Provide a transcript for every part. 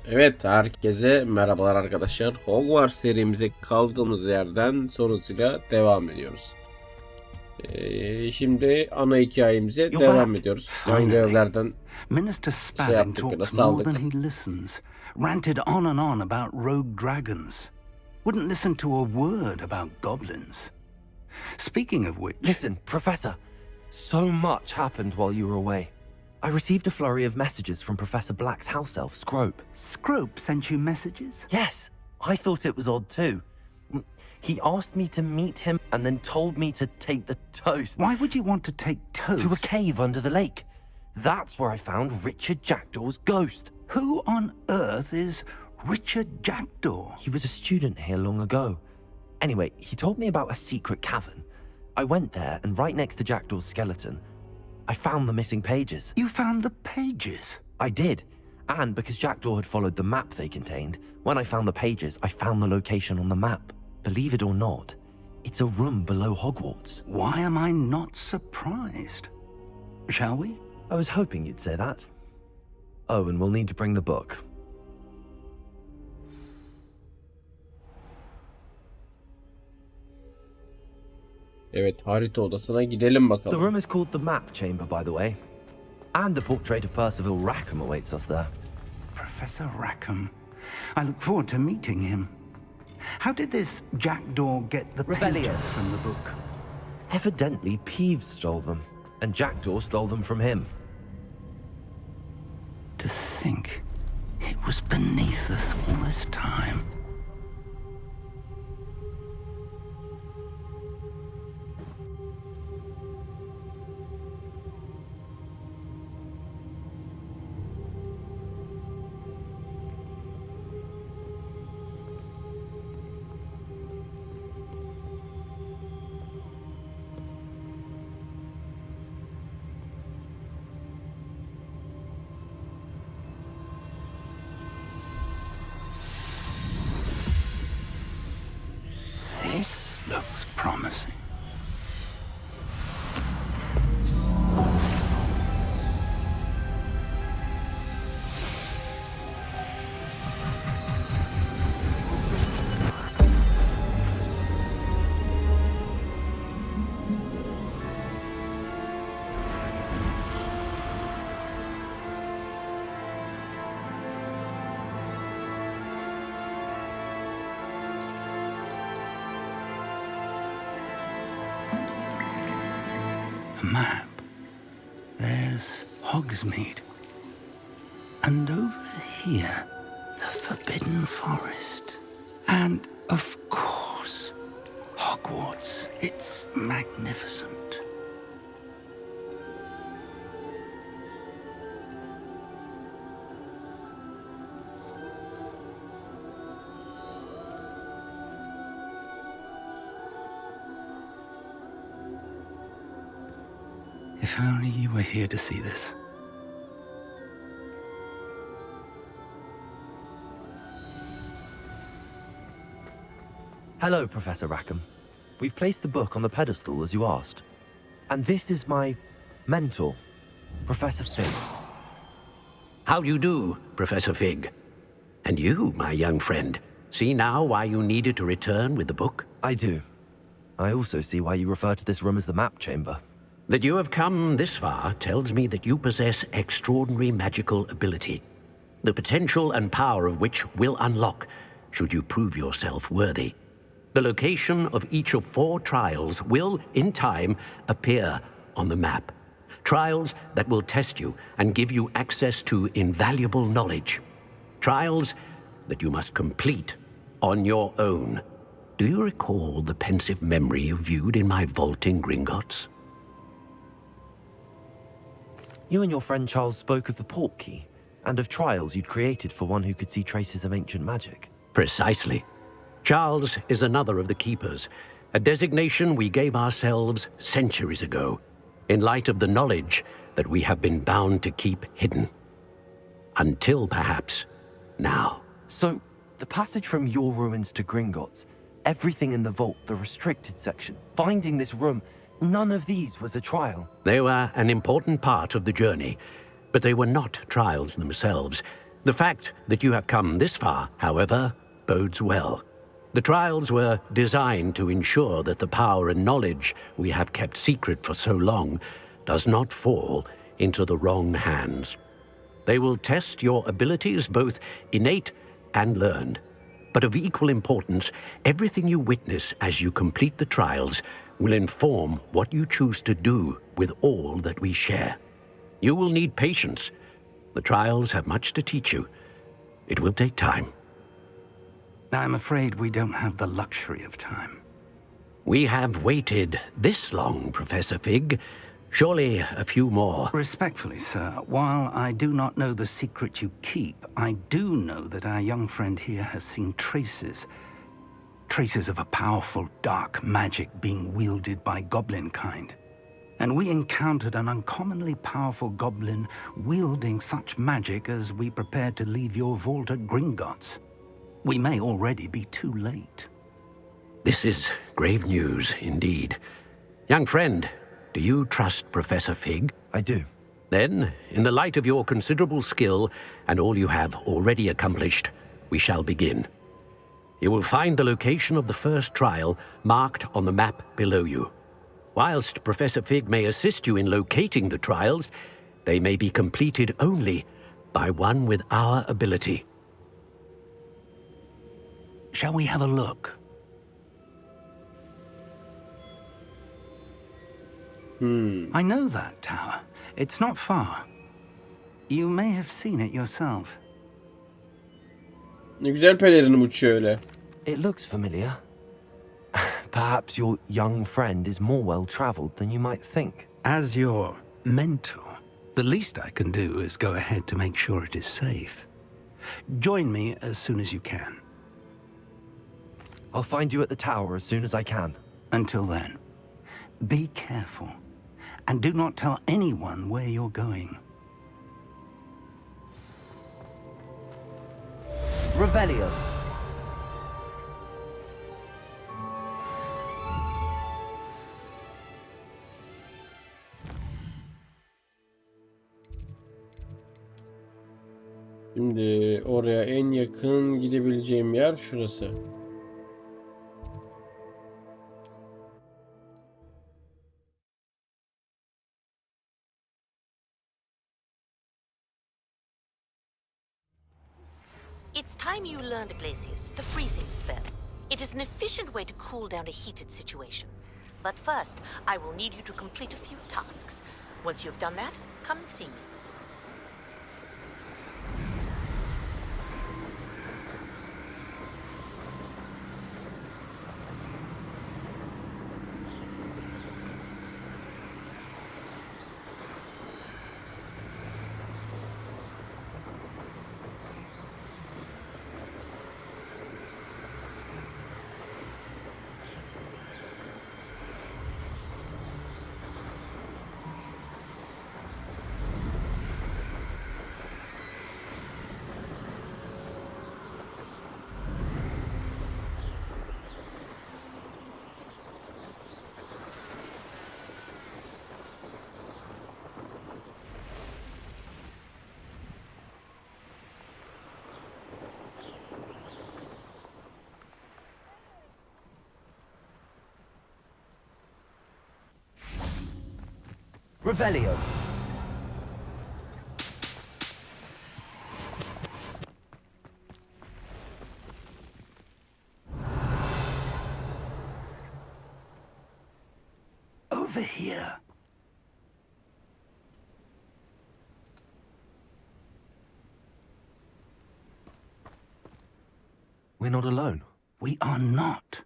Evet, herkese merhabalar arkadaşlar. Hogwarts serimize kaldığımız yerden sonrasıyla devam ediyoruz. Şimdi ana hikayemize devam ediyoruz. Yan görevlerden Minister şey Spavin yaptık, biraz talks more than saldık. he listens. Ranted on and on about rogue dragons. Wouldn't listen to a word about goblins. Speaking of which... Listen, Professor. So much happened while you were away. I received a flurry of messages from Professor Black's house elf, Scrope. Scrope sent you messages? Yes, I thought it was odd too. He asked me to meet him and then told me to take the toast. Why would you want to take toast? To a cave under the lake. That's where I found Richard Jackdaw's ghost. Who on earth is Richard Jackdaw? He was a student here long ago. Anyway, he told me about a secret cavern. I went there, and right next to Jackdaw's skeleton, I found the missing pages. You found the pages? I did. And because Jackdaw had followed the map they contained, when I found the pages, I found the location on the map. Believe it or not, it's a room below Hogwarts. Why am I not surprised? Shall we? I was hoping you'd say that. Oh, and we'll need to bring the book. Evet, harita odasına gidelim The bakalım. room is called the Map Chamber, by the way. And a portrait of Percival Rackham awaits us there. Professor Rackham. I look forward to meeting him. How did this Jackdaw get the Revelio. pages from the book? Evidently, Peeves stole them, and Jackdaw stole them from him. To think it was beneath us all this time. This looks promising. A map. There's Hogsmeade. And over here, the Forbidden Forest. And, of course, Hogwarts. It's magnificent. If only you were here to see this. Hello, Professor Rackham. We've placed the book on the pedestal as you asked. And this is my mentor, Professor Fig. How do you do, Professor Fig? And you, my young friend, see now why you needed to return with the book? I do. I also see why you refer to this room as the Map Chamber. That you have come this far tells me that you possess extraordinary magical ability, the potential and power of which will unlock should you prove yourself worthy. The location of each of 4 trials will, in time, appear on the map. Trials that will test you and give you access to invaluable knowledge. Trials that you must complete on your own. Do you recall the pensive memory you viewed in my vault in Gringotts? You and your friend Charles spoke of the port key, and of trials you'd created for one who could see traces of ancient magic. Precisely. Charles is another of the keepers, a designation we gave ourselves centuries ago, in light of the knowledge that we have been bound to keep hidden. Until perhaps now. So, the passage from your ruins to Gringotts, everything in the vault, the restricted section, finding this room, none of these was a trial. They were an important part of the journey, but they were not trials themselves. The fact that you have come this far, however, bodes well. The trials were designed to ensure that the power and knowledge we have kept secret for so long does not fall into the wrong hands. They will test your abilities, both innate and learned. But of equal importance, everything you witness as you complete the trials will inform what you choose to do with all that we share. You will need patience. The trials have much to teach you. It will take time. I'm afraid we don't have the luxury of time. We have waited this long, Professor Fig. Surely a few more. Respectfully, sir, while I do not know the secret you keep, I do know that our young friend here has seen traces of a powerful dark magic being wielded by goblin kind. And we encountered an uncommonly powerful goblin wielding such magic as we prepared to leave your vault at Gringotts. We may already be too late. This is grave news indeed. Young friend, do you trust Professor Fig? I do. Then, in the light of your considerable skill and all you have already accomplished, we shall begin. You will find the location of the first trial marked on the map below you. Whilst Professor Fig may assist you in locating the trials, they may be completed only by one with our ability. Shall we have a look? I know that tower. It's not far. You may have seen it yourself. Ne güzel pelerinim uçuyor öyle. It looks familiar. Perhaps your young friend is more well-traveled than you might think. As your mentor, the least I can do is go ahead to make sure it is safe. Join me as soon as you can. I'll find you at the tower as soon as I can. Until then, be careful. And do not tell anyone where you're going. Revelio. Şimdi oraya en yakın gidebileceğim yer şurası. It's time you learned, Glacius, the freezing spell. It is an efficient way to cool down a heated situation. But first, I will need you to complete a few tasks. Once you've done that, come and see me. Revelio. Over here. We're not alone. We are not.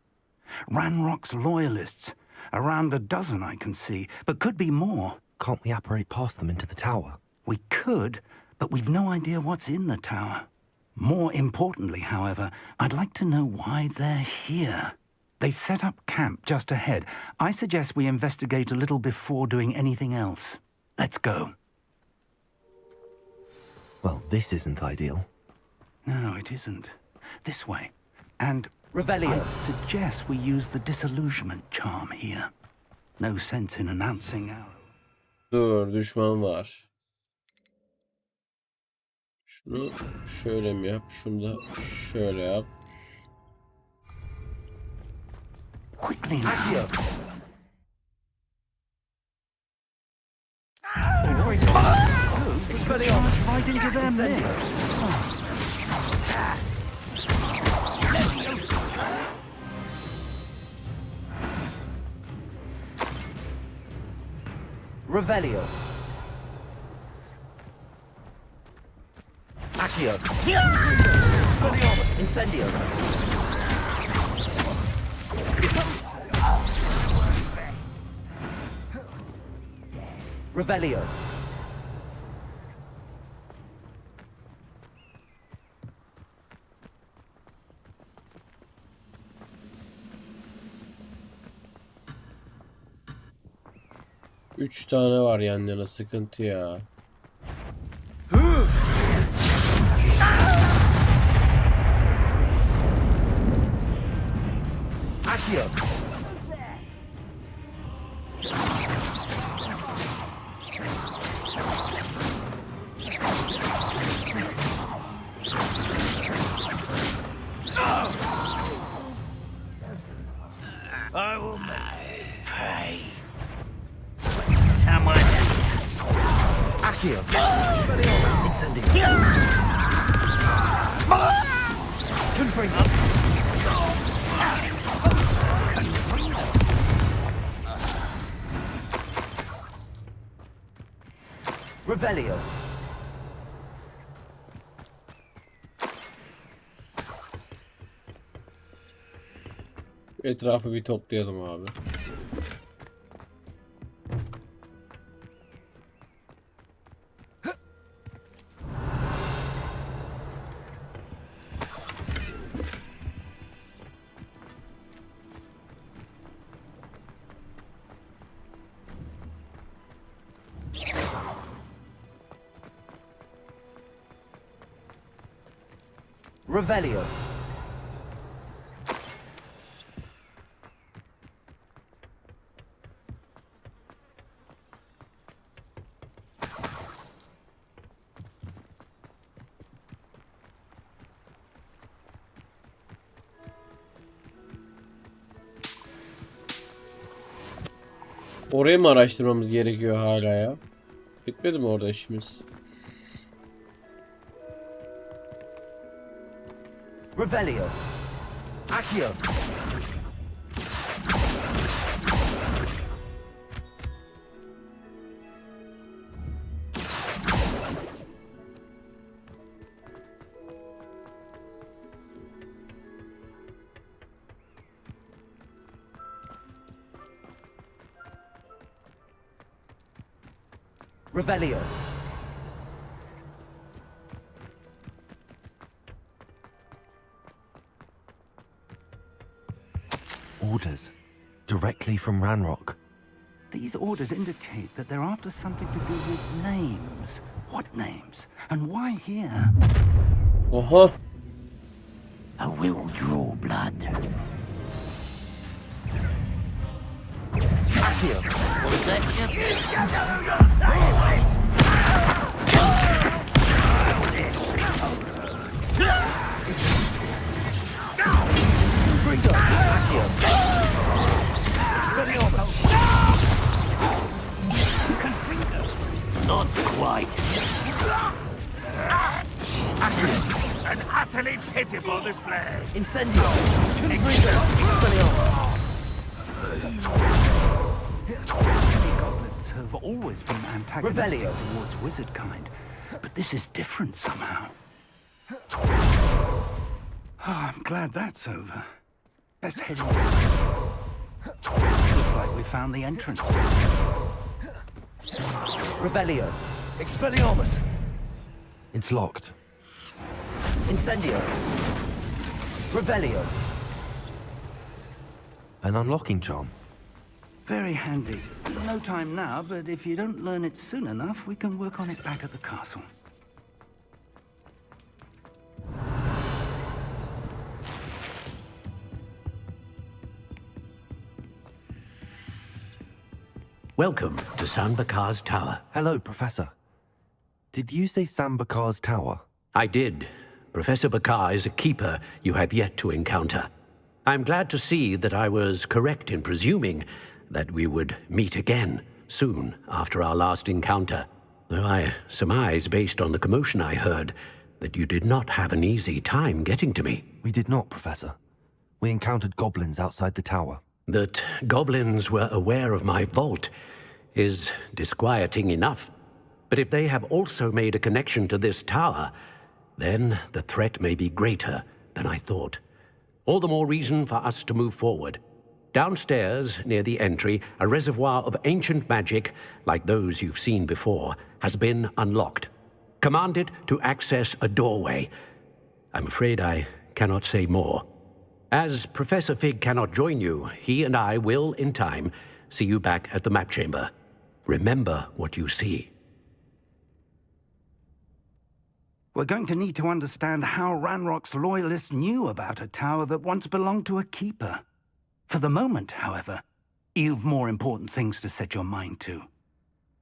Ranrock's loyalists. Around a dozen I can see, but could be more. Can't we apparate past them into the tower? We could, but we've no idea what's in the tower. More importantly, however, I'd like to know why they're here. They've set up camp just ahead. I suggest we investigate a little before doing anything else. Let's go. Well, this isn't ideal. No, it isn't. This way. And Revelio. I'd suggest we use the disillusionment charm here. No sense in announcing our... Dur, düşman var. Bunu şöyle mi yap? Şunu da şöyle yap. Quickly now. Charge right into their midst. Revelio. Accio. Expelliarmus. Incendio. Revelio. Üç tane var yan yana, sıkıntı ya. Accio. I will pray. Someone. Accio. Expelliarmus. Incendio. Confringo. Revelio. Etrafı bir toplayalım abi. Revelio. Orayı mı araştırmamız gerekiyor hala ya? Bitmedi mi orada işimiz? Revelio. Accio. Revelio. Orders. Directly from Ranrock. These orders indicate that they're after something to do with names. What names? And why here? Oha! I will draw blood. Accio. Was that you? Confringo. Accio. Expelliarmus. Not quite. Accio. An utterly pitiful display. Incendio. Confringo. Expelliarmus. Goblins have always been antagonistic Revelio. towards wizard kind, but this is different somehow. I'm glad that's over. Let's head inside. Looks like we found the entrance. Revelio. Expelliarmus. It's locked. Incendio. Revelio. An unlocking charm. Very handy. No time now, but if you don't learn it soon enough, we can work on it back at the castle. Welcome to Sanbakar's Tower. Hello, Professor. Did you say Sambakar's Tower? I did. Professor Bakar is a keeper you have yet to encounter. I'm glad to see that I was correct in presuming that we would meet again soon after our last encounter, though I surmise, based on the commotion I heard, that you did not have an easy time getting to me. We did not, Professor. We encountered goblins outside the tower. That goblins were aware of my vault is disquieting enough. But if they have also made a connection to this tower, then the threat may be greater than I thought. All the more reason for us to move forward. Downstairs, near the entry, a reservoir of ancient magic, like those you've seen before, has been unlocked. Command it to access a doorway. I'm afraid I cannot say more. As Professor Fig cannot join you, he and I will, in time, see you back at the map chamber. Remember what you see. We're going to need to understand how Ranrock's loyalists knew about a tower that once belonged to a keeper. For the moment, however, you've more important things to set your mind to.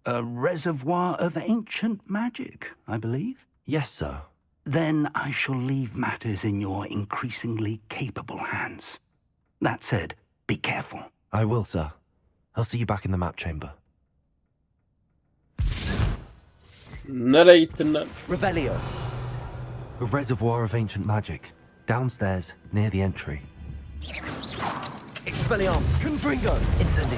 A reservoir of ancient magic, I believe? Yes, sir. Then I shall leave matters in your increasingly capable hands. That said, be careful. I will, sir. I'll see you back in the map chamber. Nereye gittin lan? Revelio. A reservoir of ancient magic. Downstairs, near the entry. Expelliarmus. Confringo. Incendio.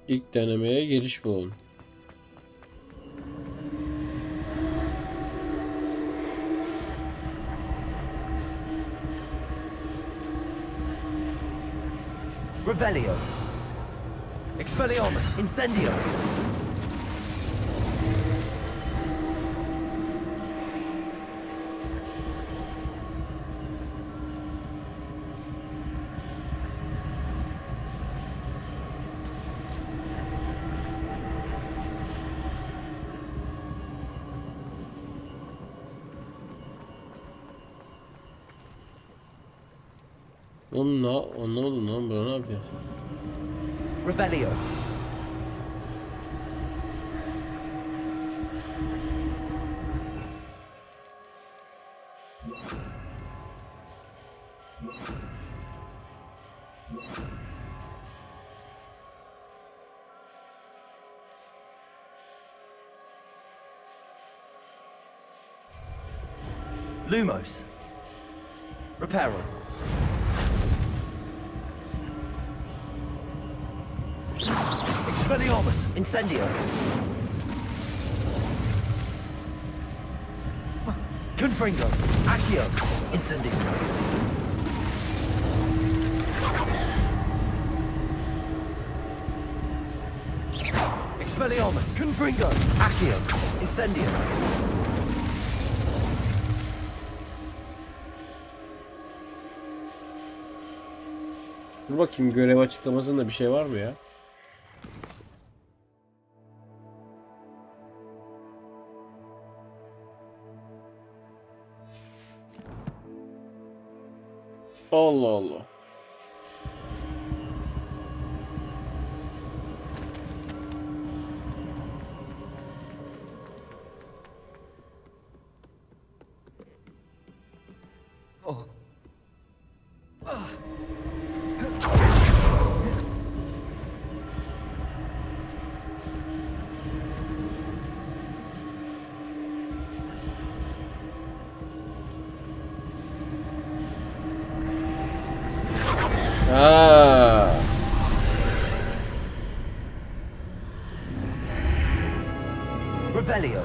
İlk denemeye giriş bulun. Revelio. Expelliarmus. Incendio. Oğlum ne oldu lan, böyle ne yapıyorsun? Revelio. Lumos. Reparo. Expelliarmus. Incendio. Confringo. Accio. Incendio. Expelliarmus. Confringo. Accio. Incendio. Dur bakayım, görev açıklamasında bir şey var mı ya? Allah Allah. Ha. Revelio.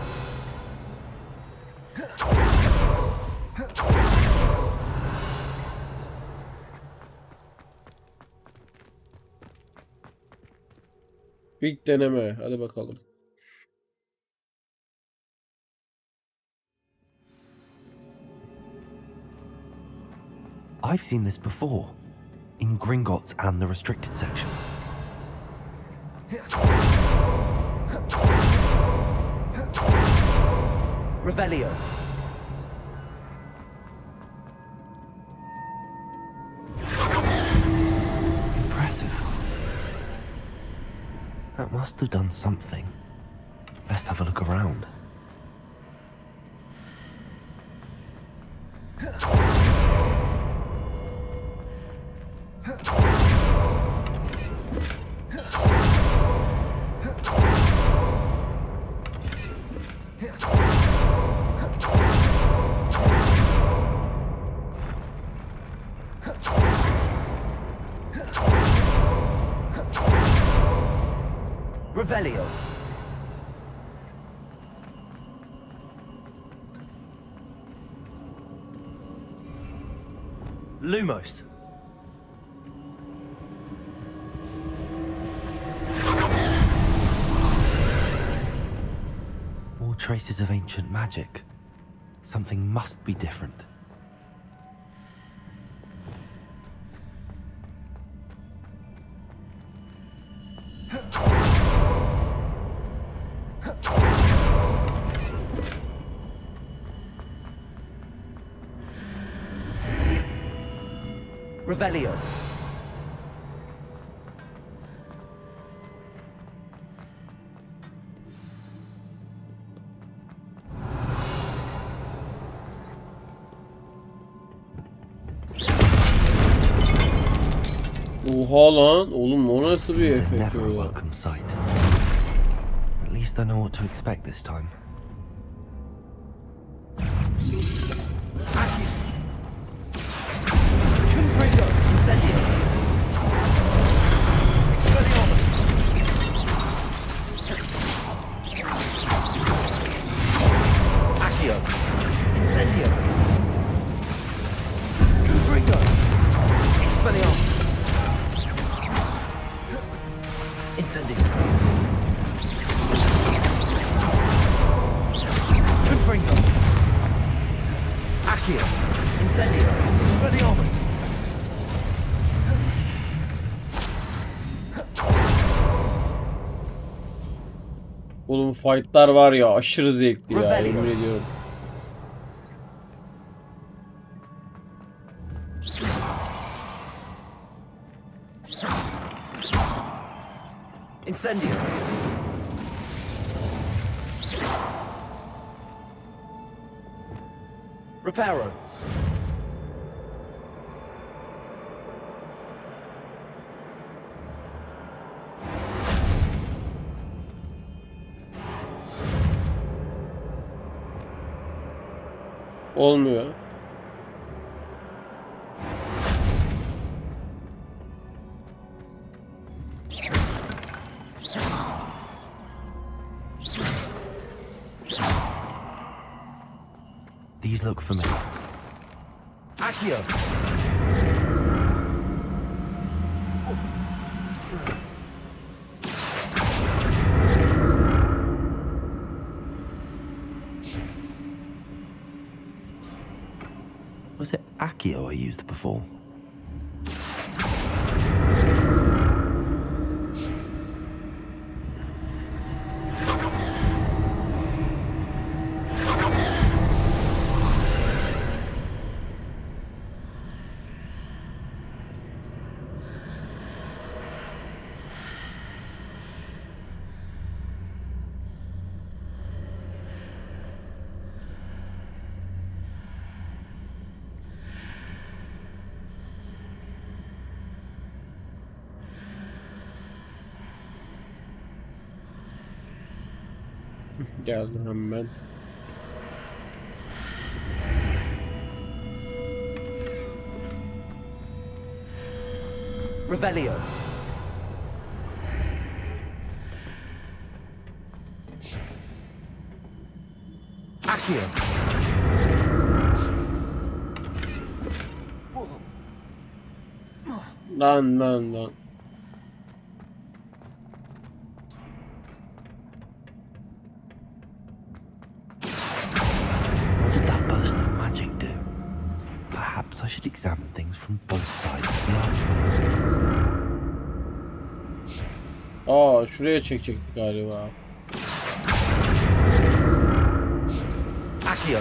İlk deneme. Hadi bakalım. I've seen this before. In Gringotts and the restricted section. Revelio. That must have done something. Best have a look around. Revelio. Lumos. More traces of ancient magic. Something must be different. Revelio. Oha lan. Oğlum o nasıl bir It's efekt never a öyle? welcome sight. At least I know what to expect this time. Confringo. Incendio. Expelliarmus. Accio. Incendio. Confringo. Expelliarmus. Incendio. Confringo. Accio. Incendio. Expelliarmus. Oğlum fightlar var ya aşırı zevkli ya, Revelio. emin ediyorum. Incendio. Reparo. Olmuyor. These look familiar. Accio. Was it Accio I used before? Geldim hemen. Revelio. Accio. Lan. What did that burst of magic do? Perhaps I should examine things from both sides of the archway. Aa, şuraya çekecektik galiba. Accio.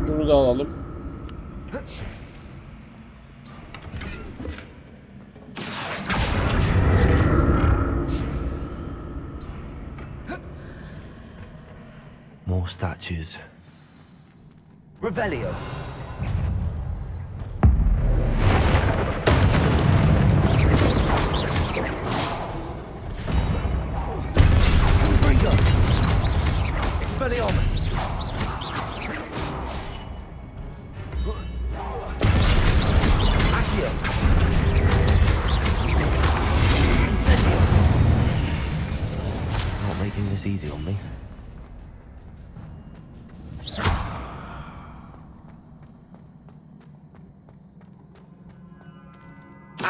Şunu da alalım. More statues. Revelio. Confringo. Expelliarmus. Accio. Incendio. Not making this easy on me.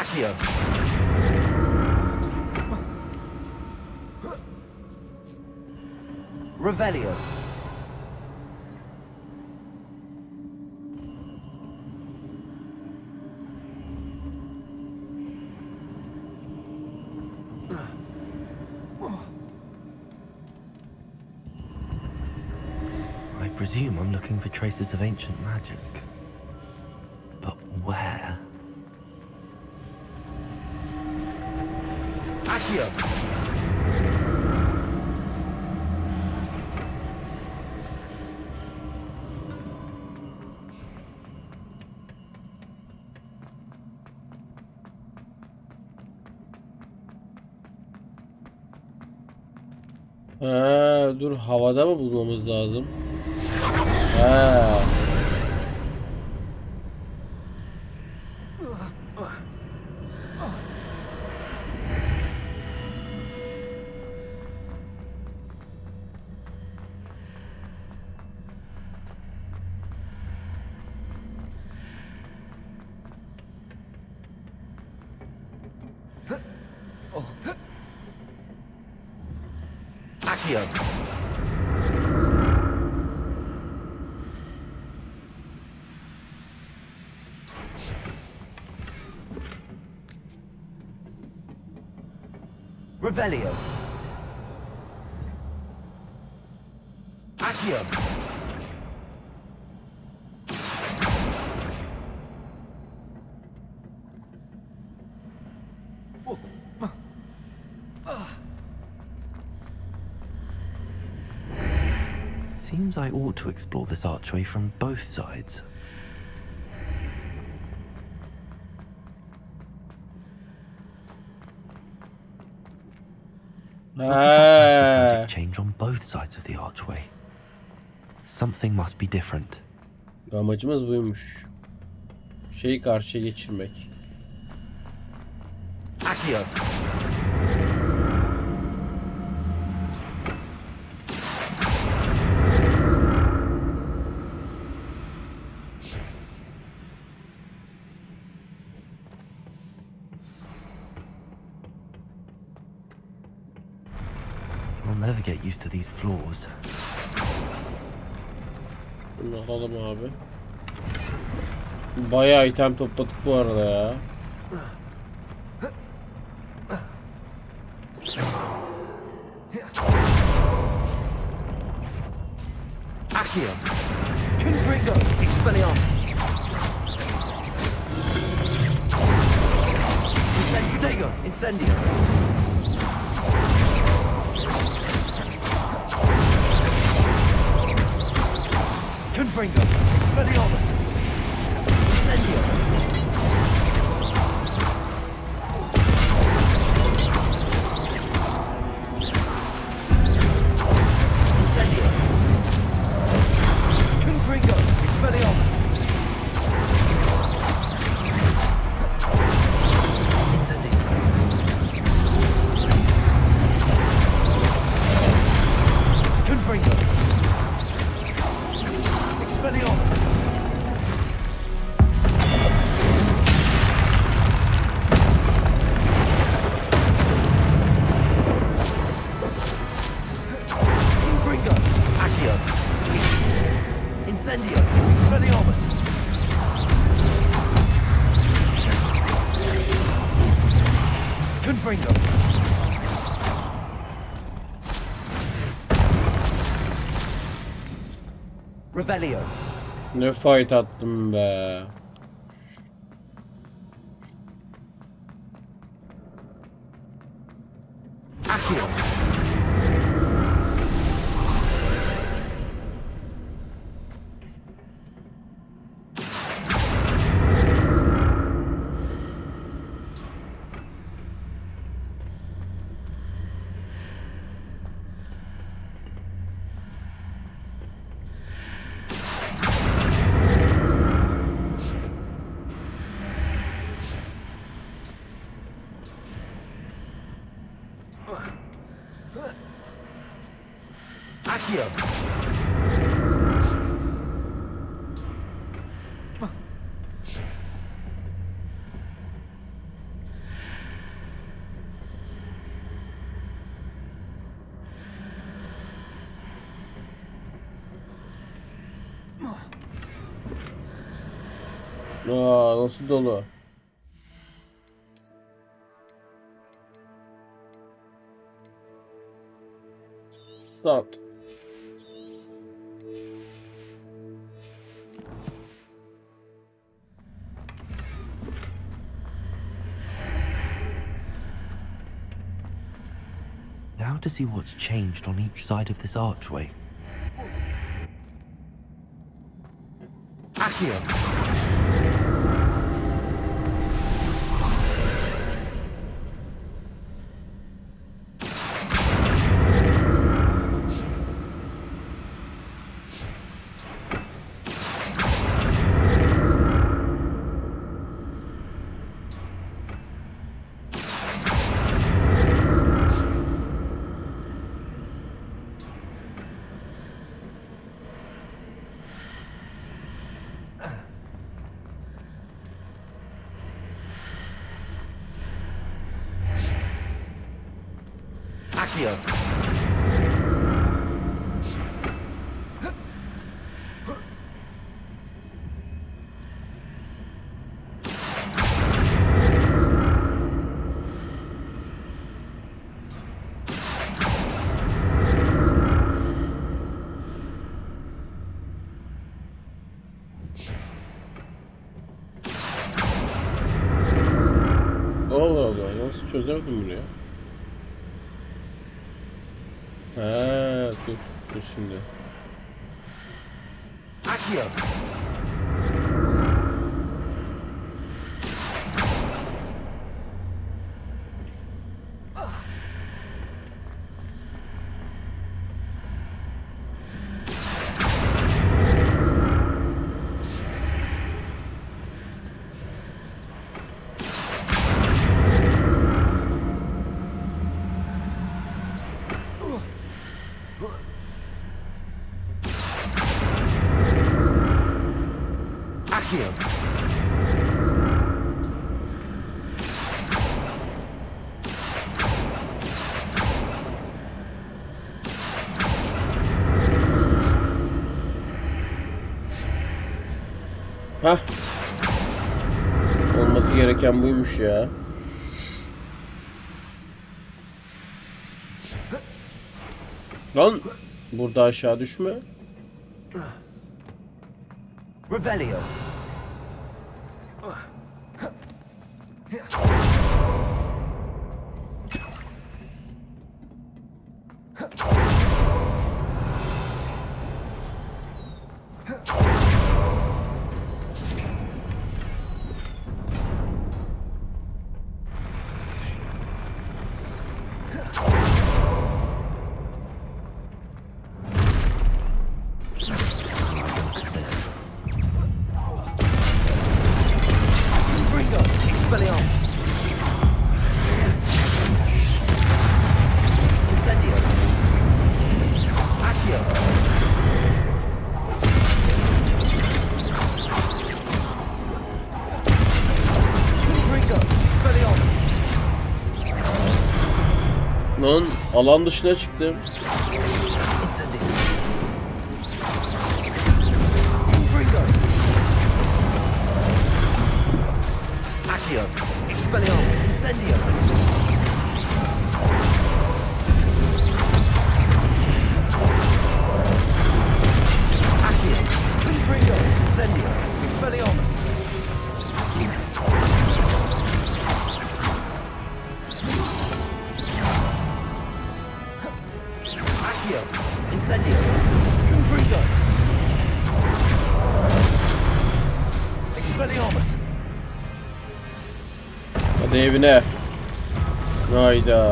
Accio. Revelio. I presume I'm looking for traces of ancient magic. But where? Accio. Dur havada mı bulmamız lazım? Ha. Accio. Revelio. Accio. Seems I ought to explore this archway from both sides. What did that burst of magic change on both sides of the archway? Something must be different. Amacımız buymuş. Şeyi karşıya geçirmek. Accio. I'll never get used to these floors. Bunu alalım abi. Bayağı item topladık bu arada ya. Accio. Confringo. Expelliarmus. Incendio. Incendio. Confringo. Expelliarmus. Incendio. Incendio. Confringo. Expelliarmus. Incendio. Confringo. Expelliarmus. Confringo. Accio. Incendio. Expelliarmus. Confringo. Revelio. Ne fight attım be. Accio. Accio. Aa, nasıl dolu? Saat. Now to see what's changed on each side of this archway. Accio. Accio. Allah Allah, nasıl çözemedim bunu ya? Ha, dur şimdi. Accio. Accio. Hah. Olması gereken buymuş ya. Lan burada aşağı düşme. Revelio. Lan alan dışına çıktım. Accio. Expelliarmus. Incendio. Accio. Confringo. Incendio. Expelliarmus. Accio. Incendio. Confringo. Expelliarmus. Hadi evine. Hayda.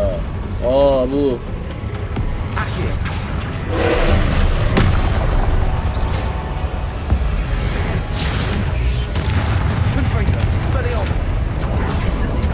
Aa bu. Accio. Confringo. Expelliarmus. Incendio.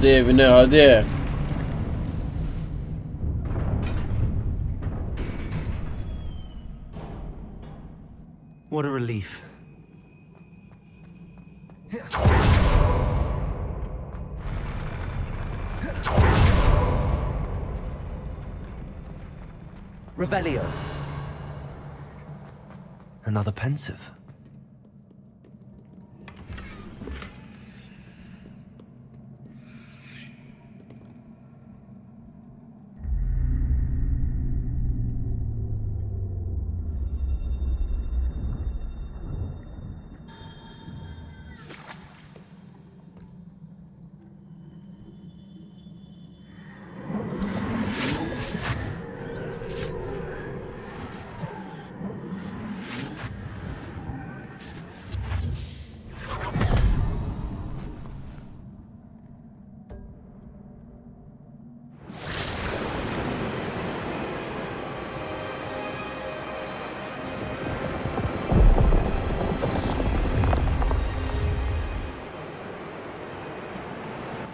Hadi evine hadi. What a relief. Revelio. Another pensive.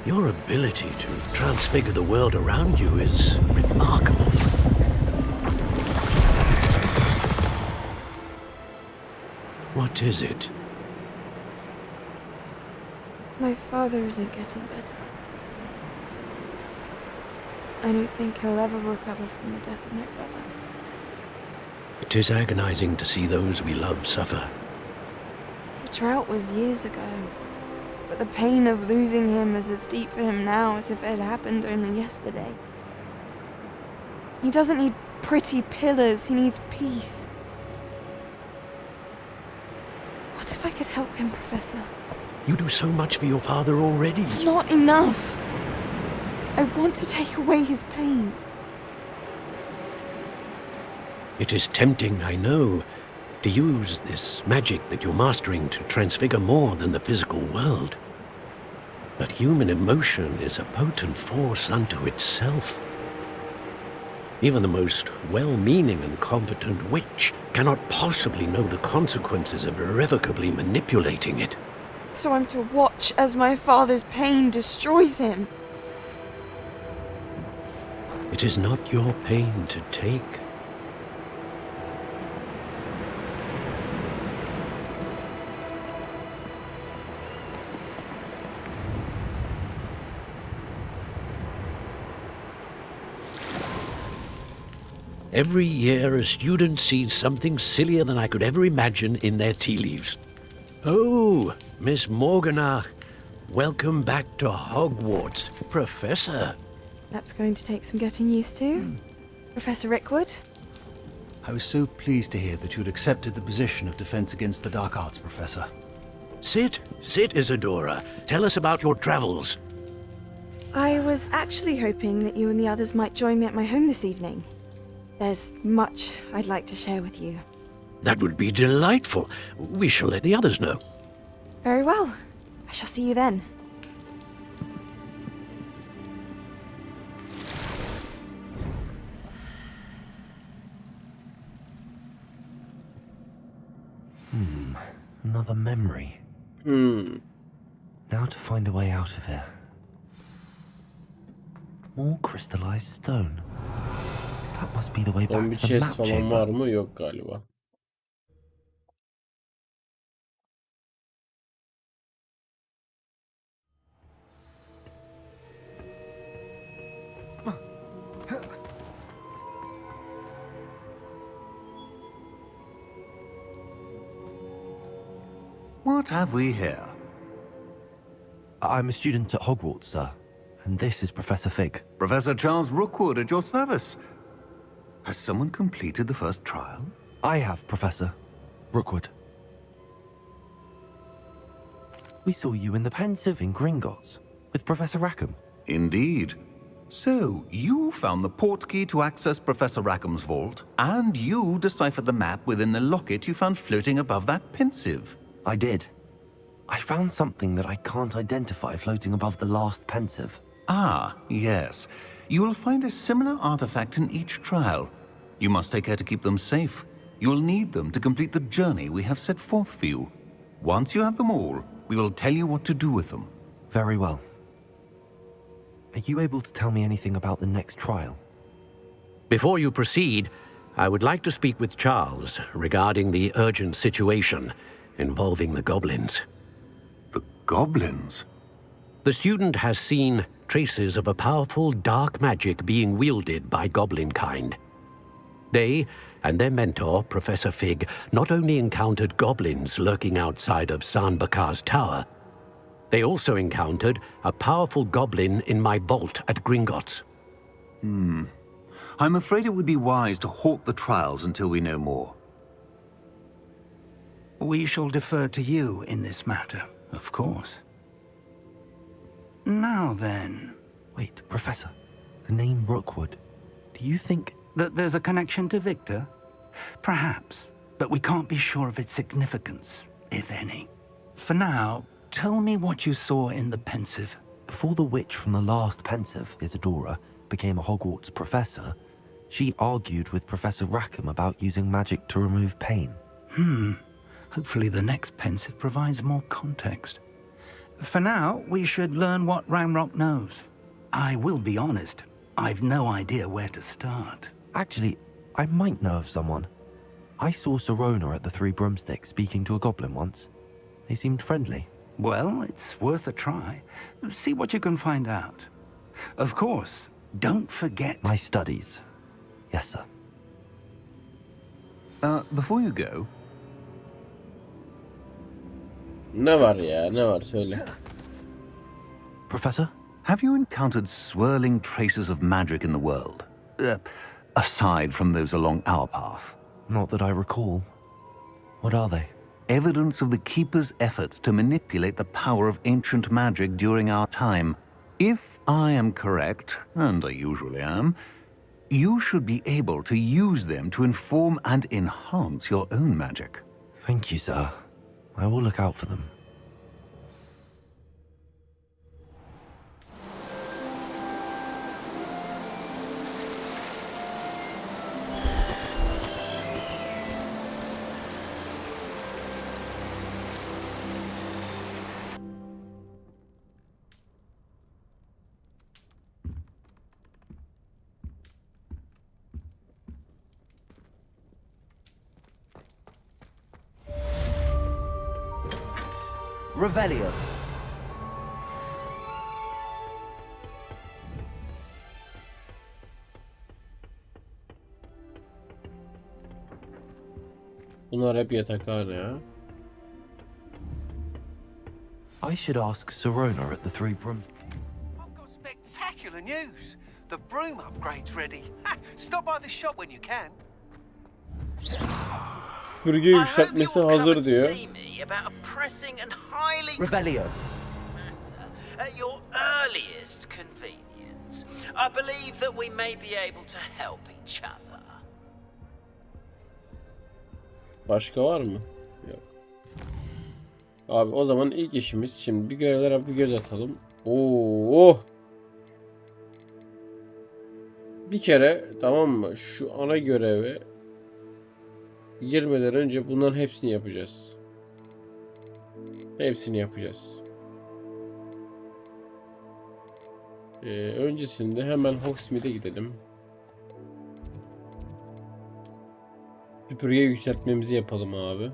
Your ability to transfigure the world around you is remarkable. What is it? My father isn't getting better. I don't think he'll ever recover from the death of my brother. It is agonizing to see those we love suffer. The drought was years ago, but the pain of losing him is as deep for him now as if it had happened only yesterday. He doesn't need pretty pillars, he needs peace. What if I could help him, Professor? You do so much for your father already. It's not enough. I want to take away his pain. It is tempting, I know, to use this magic that you're mastering to transfigure more than the physical world. But human emotion is a potent force unto itself. Even the most well-meaning and competent witch cannot possibly know the consequences of irrevocably manipulating it. So I'm to watch as my father's pain destroys him. It is not your pain to take. Every year a student sees something sillier than I could ever imagine in their tea leaves. Oh, Miss Morganach, welcome back to Hogwarts, Professor. That's going to take some getting used to. Professor Rickwood? I was so pleased to hear that you'd accepted the position of Defense Against the Dark Arts, Professor. Sit, Isadora. Tell us about your travels. I was actually hoping that you and the others might join me at my home this evening. There's much I'd like to share with you. That would be delightful. We shall let the others know. Very well. I shall see you then. Another memory. Now to find a way out of here. More crystallized stone. That must be the way back Son bir to the chest map falan var chamber. mı? Yok galiba. What have we here? I'm a student at Hogwarts, sir. And this is Professor Fig. Professor Charles Rookwood at your service. Has someone completed the first trial? I have, Professor Rookwood. We saw you in the Pensive in Gringotts with Professor Rackham. Indeed. So, you found the portkey to access Professor Rackham's vault, and you deciphered the map within the locket you found floating above that Pensive. I did. I found something that I can't identify floating above the last Pensive. Ah, yes. You will find a similar artifact in each trial. You must take care to keep them safe. You will need them to complete the journey we have set forth for you. Once you have them all, we will tell you what to do with them. Very well. Are you able to tell me anything about the next trial? Before you proceed, I would like to speak with Charles regarding the urgent situation involving the goblins. The goblins? The student has seen traces of a powerful dark magic being wielded by goblin kind. They and their mentor, Professor Fig, not only encountered goblins lurking outside of Sanbakar's tower, they also encountered a powerful goblin in my vault at Gringotts. I'm afraid it would be wise to halt the trials until we know more. We shall defer to you in this matter, of course. Now then, Wait, Professor, the name Rookwood. Do you think... that there's a connection to Victor? Perhaps, but we can't be sure of its significance, if any. For now, tell me what you saw in the pensive. Before the witch from the last pensive, Isadora, became a Hogwarts professor, she argued with Professor Rackham about using magic to remove pain. Hopefully the next pensive provides more context. For now, we should learn what Ramrock knows. I will be honest, I've no idea where to start. Actually, I might know of someone. I saw Sirona at the Three Broomsticks speaking to a goblin once. They seemed friendly. Well, it's worth a try. See what you can find out. Of course, don't forget... My studies. Yes, sir. Before you go, Ne var ya? Ne var? Söyle. Professor? have you encountered swirling traces of magic in the world? Aside from those along our path. Not that I recall. What are they? Evidence of the Keeper's efforts to manipulate the power of ancient magic during our time. If I am correct, and I usually am, you should be able to use them to inform and enhance your own magic. Thank you, sir. I will look out for them. Revelio. Bunlar hep yatakhane ya. I should ask Sirona at the Three Broom... I've got spectacular news. The broom upgrade's ready. Stop by the shop when you can. Süpürge yükseltmesi hazır diyor. Revelio. At your earliest convenience, I believe that we may be able to help each other. Başka var mı? Yok. Abi o zaman ilk işimiz şimdi bir görevlere bir göz atalım. Oo. Bir kere tamam mı? Şu ana göreve girmeden önce bunların hepsini yapacağız. Hepsini yapacağız. Öncesinde hemen Hogsmeade'e gidelim. Süpürge yükseltmemizi yapalım abi.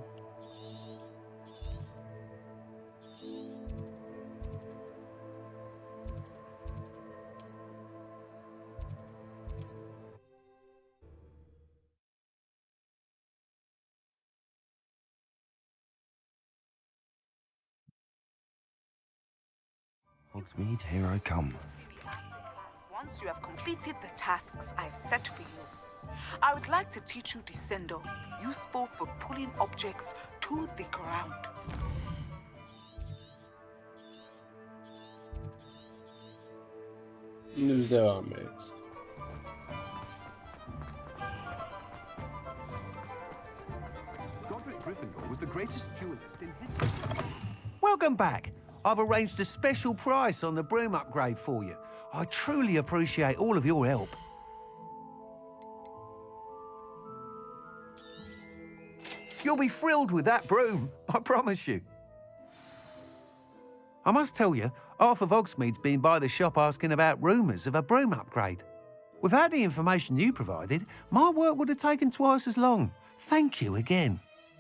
Hogsmeade, here I come. Once you have completed the tasks I've set for you, I would like to teach you Descendo, useful for pulling objects to the ground. Düz devam et. Welcome back. I've arranged a special price on the broom upgrade for you. I truly appreciate all of your help. You'll be thrilled with that broom, I promise you. I must tell you, Half of Hogsmeade's been by the shop asking about rumours of a broom upgrade. Without the information you provided, my work would have taken twice as long. Thank you again.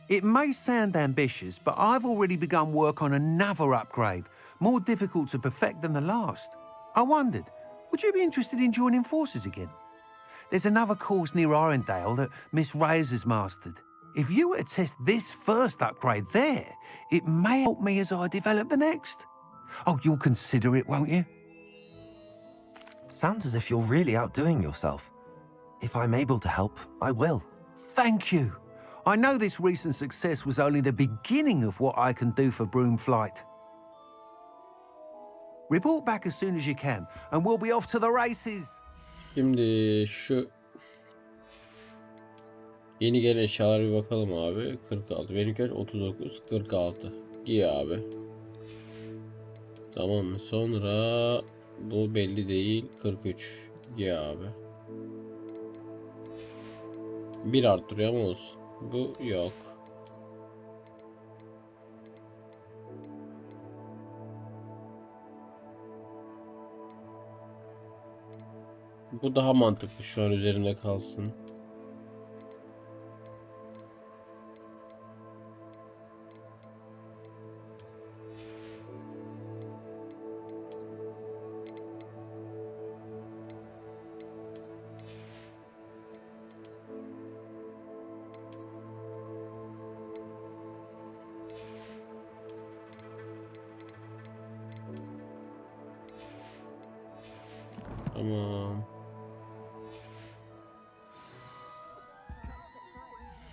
It may sound ambitious, but I've already begun work on another upgrade, more difficult to perfect than the last. I wondered, would you be interested in joining forces again? There's another course near Arendale that Miss Reyes has mastered. If you were to test this first upgrade there, it may help me as I develop the next. Oh, you'll consider it, won't you? Sounds as if you're really outdoing yourself. If I'm able to help, I will. Thank you. I know this recent success was only the beginning of what I can do for Broomflight. Report back as soon as you can, and we'll be off to the races. Şimdi şu yeni gelen eşyalara bir bakalım abi. 46. Benim kaç? 39. 46. Giy abi. Tamam mı? Sonra bu belli değil. 43. Giy abi. Bir arttırıyor ama olsun. Bu yok. Bu daha mantıklı şu an üzerinde kalsın. Tamam.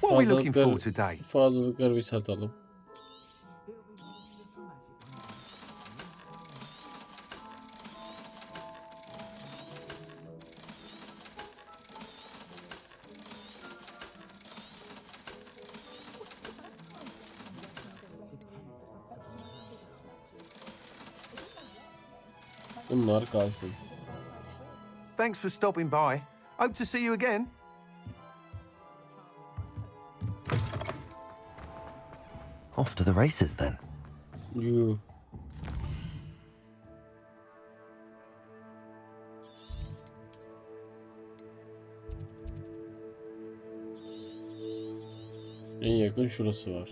What are we looking for today? Fazlalıkları bir satalım. Bunlar kalsın. Thanks for stopping by. Hope to see you again. Off to the races then. Yuh. En yakın şurası var.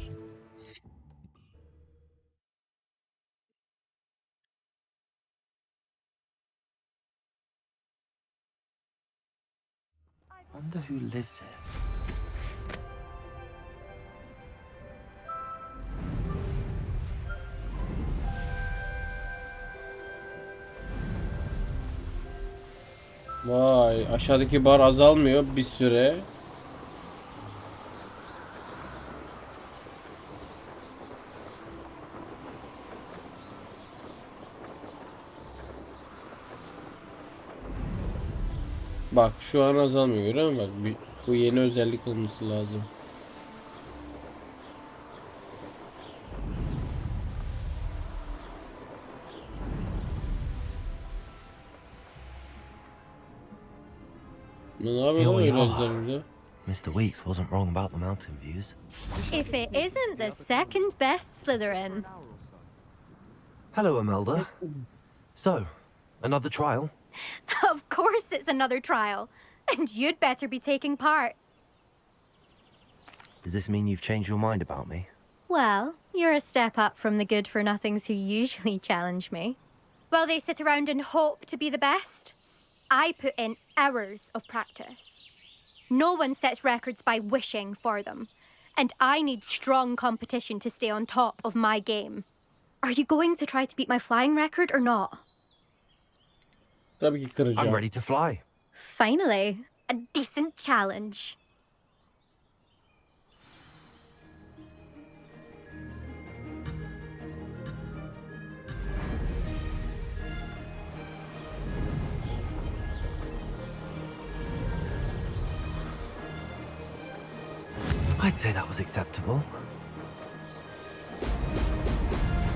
Wonder who lives here. Vay, aşağıdaki bar azalmıyor bir süre. Bak şu an azalmıyor, görüyor musun? Bak bu yeni özellik olması lazım. Ne yapıyor öğrenciler? Mr. Weeks wasn't wrong about the mountain views. If it isn't the second best Slytherin. Hello, Imelda. So, another trial? Of course it's another trial. And you'd better be taking part. Does this mean you've changed your mind about me? Well, you're a step up from the good-for-nothings who usually challenge me. While they sit around and hope to be the best, I put in hours of practice. No one sets records by wishing for them. And I need strong competition to stay on top of my game. Are you going to try to beat my flying record or not? Tabii ki kıracağım. I'm ready to fly. Finally, a decent challenge. I'd say that was acceptable.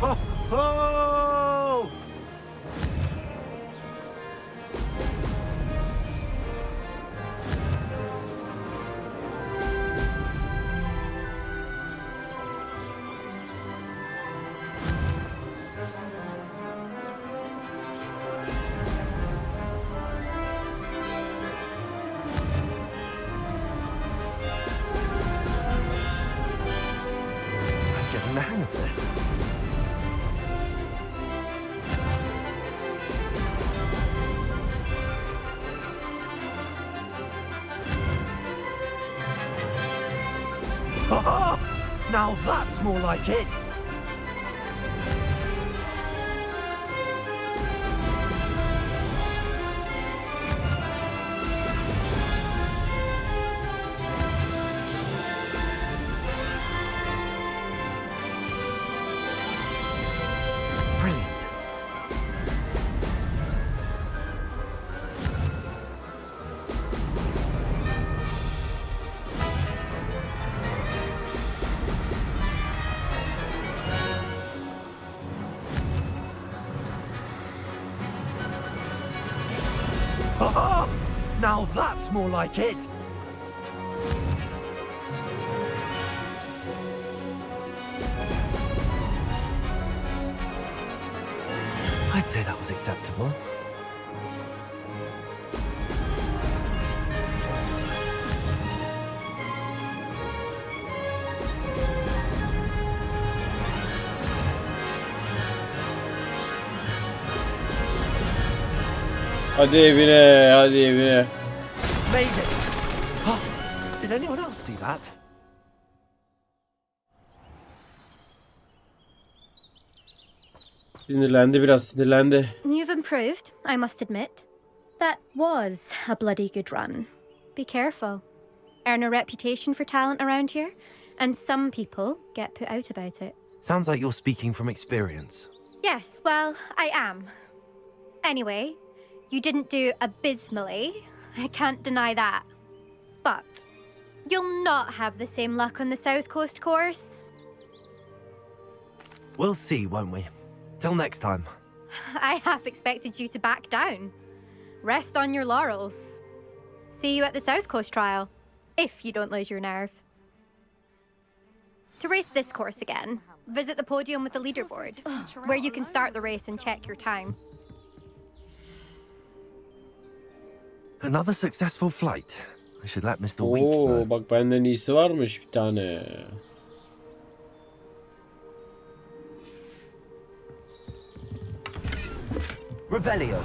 Oh! Oh! Now that's more like it. Brilliant. Now that's more like it. I'd say that was acceptable. Hadi evine, hadi evine. Made it. Oh, did anyone else see that? Sinirlendi, biraz sinirlendi. You've improved, I must admit. That was a bloody good run. Be careful. Earn a reputation for talent around here, and some people get put out about it. Sounds like you're speaking from experience. Yes, well, I am. Anyway, you didn't do abysmally. I can't deny that. But you'll not have the same luck on the South Coast course. We'll see, won't we? Till next time. I half expected you to back down. Rest on your laurels. See you at the South Coast trial, if you don't lose your nerve. To race this course again, visit the podium with the leaderboard, where you can start the race and check your time. Another successful flight. I should let Mr. Weeks know. Oo, bak benden iyisi varmış bir tane. Revelio.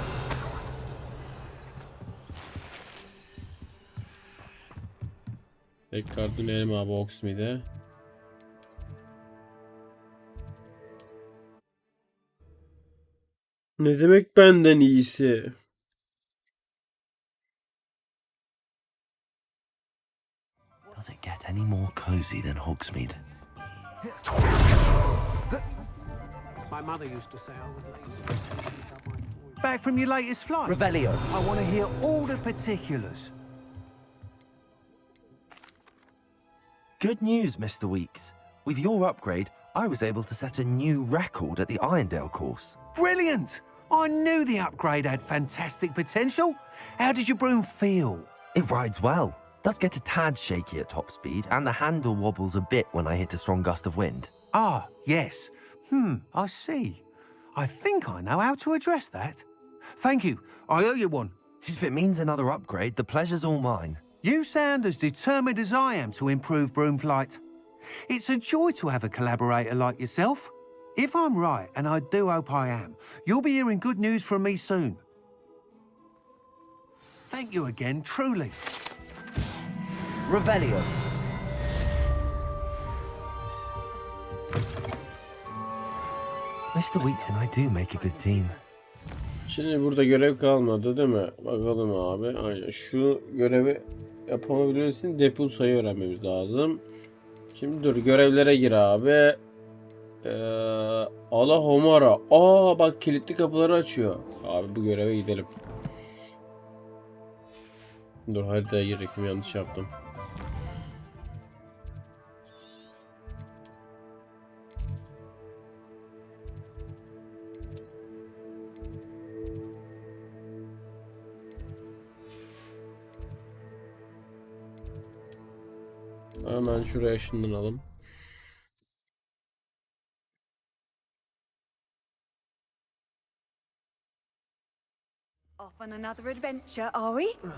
Tekrar dönelim abi Oxmead'e. Ne demek benden iyisi? Does it get any more cozy than Hogsmeade? My mother used to say I was lazy. Back from your latest flight? Revelio. I want to hear all the particulars. Good news, Mr. Weeks. With your upgrade, I was able to set a new record at the Irondale course. Brilliant! I knew the upgrade had fantastic potential. How did your broom feel? It rides well. Does get a tad shaky at top speed, and the handle wobbles a bit when I hit a strong gust of wind. Ah, yes. I see. I think I know how to address that. Thank you. I owe you one. If it means another upgrade, the pleasure's all mine. You sound as determined as I am to improve broom flight. It's a joy to have a collaborator like yourself. If I'm right, and I do hope I am, you'll be hearing good news from me soon. Thank you again, truly. Revelio. Mr. Weeks and I do make a good team. Şimdi burada görev kalmadı değil mi? Bakalım abi. Aynen. Şu görevi yapabilmemiz için depo sayı öğrenmemiz lazım. Şimdi dur görevlere gir abi. Ala Homara. Aa bak kilitli kapıları açıyor. Abi bu göreve gidelim. Dur haritaya girdim, yanlış yaptım. Hemen şuraya ışınlanalım. Off on another adventure, are we?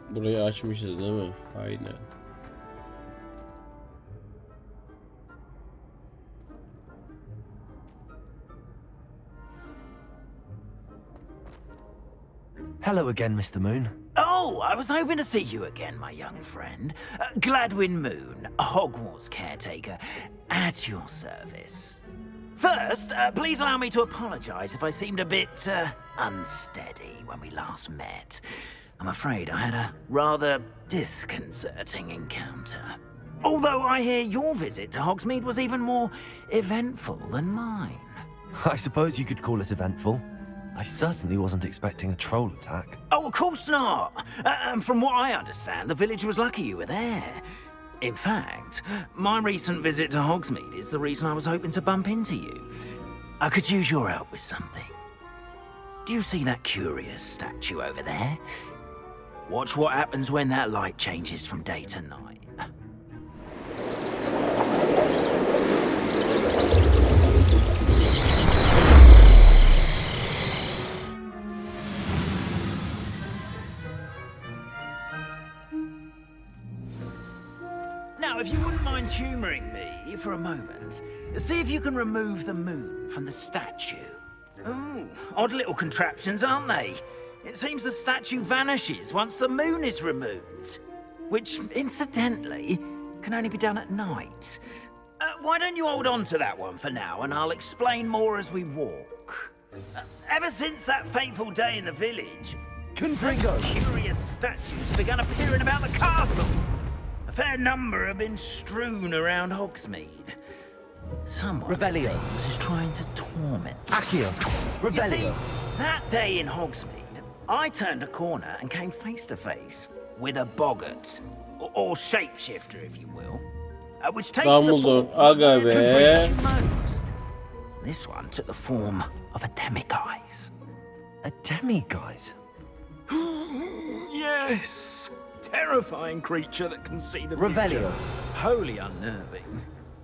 Burayı açmışız değil mi? Aynen. Hello again, Mr. Moon. Oh, I was hoping to see you again, my young friend. Gladwin Moon, Hogwarts caretaker, at your service. First, please allow me to apologize if I seemed a bit unsteady when we last met. I'm afraid I had a rather disconcerting encounter. Although I hear your visit to Hogsmeade was even more eventful than mine. I suppose you could call it eventful. I certainly wasn't expecting a troll attack. Oh, of course not. From what I understand, the village was lucky you were there. In fact, my recent visit to Hogsmeade is the reason I was hoping to bump into you. I could use your help with something. Do you see that curious statue over there? Watch what happens when that light changes from day to night. Now, if you wouldn't mind humouring me for a moment, see if you can remove the moon from the statue. Ooh, odd little contraptions, aren't they? It seems the statue vanishes once the moon is removed, which, incidentally, can only be done at night. Why don't you hold on to that one for now, and I'll explain more as we walk. Ever since that fateful day in the village, curious statues began appearing about the castle. A fair number have been strewn around Hogsmeade. Someone, it seems, is trying to torment me. Accio, You see, that day in Hogsmeade, I turned a corner and came face to face with a boggart, or shapeshifter, if you will, which takes the form Aga of be. most. This one took the form of a demiguise. A demiguise? Yes! Terrifying creature that can see the Revelio. future. Wholly unnerving.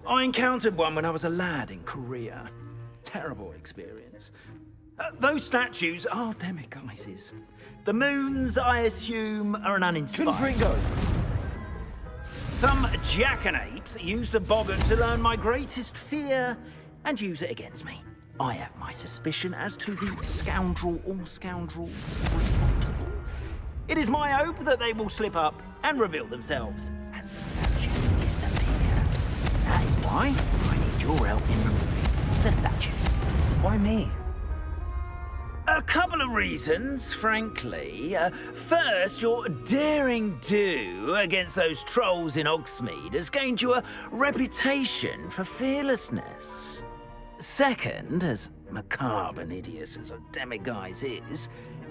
I encountered one when I was a lad in Korea. Terrible experience. Those statues are demiguises. The moons, I assume, are an uninspired. Some jackanapes used a boggart to learn my greatest fear and use it against me. I have my suspicion as to the scoundrel or scoundrels responsible. It is my hope that they will slip up and reveal themselves as the statues disappear. That is why I need your help in removing the statues. Why me? A couple of reasons, frankly. First, your daring do against those trolls in Hogsmeade has gained you a reputation for fearlessness. Second, as macabre and hideous as a demiguise is,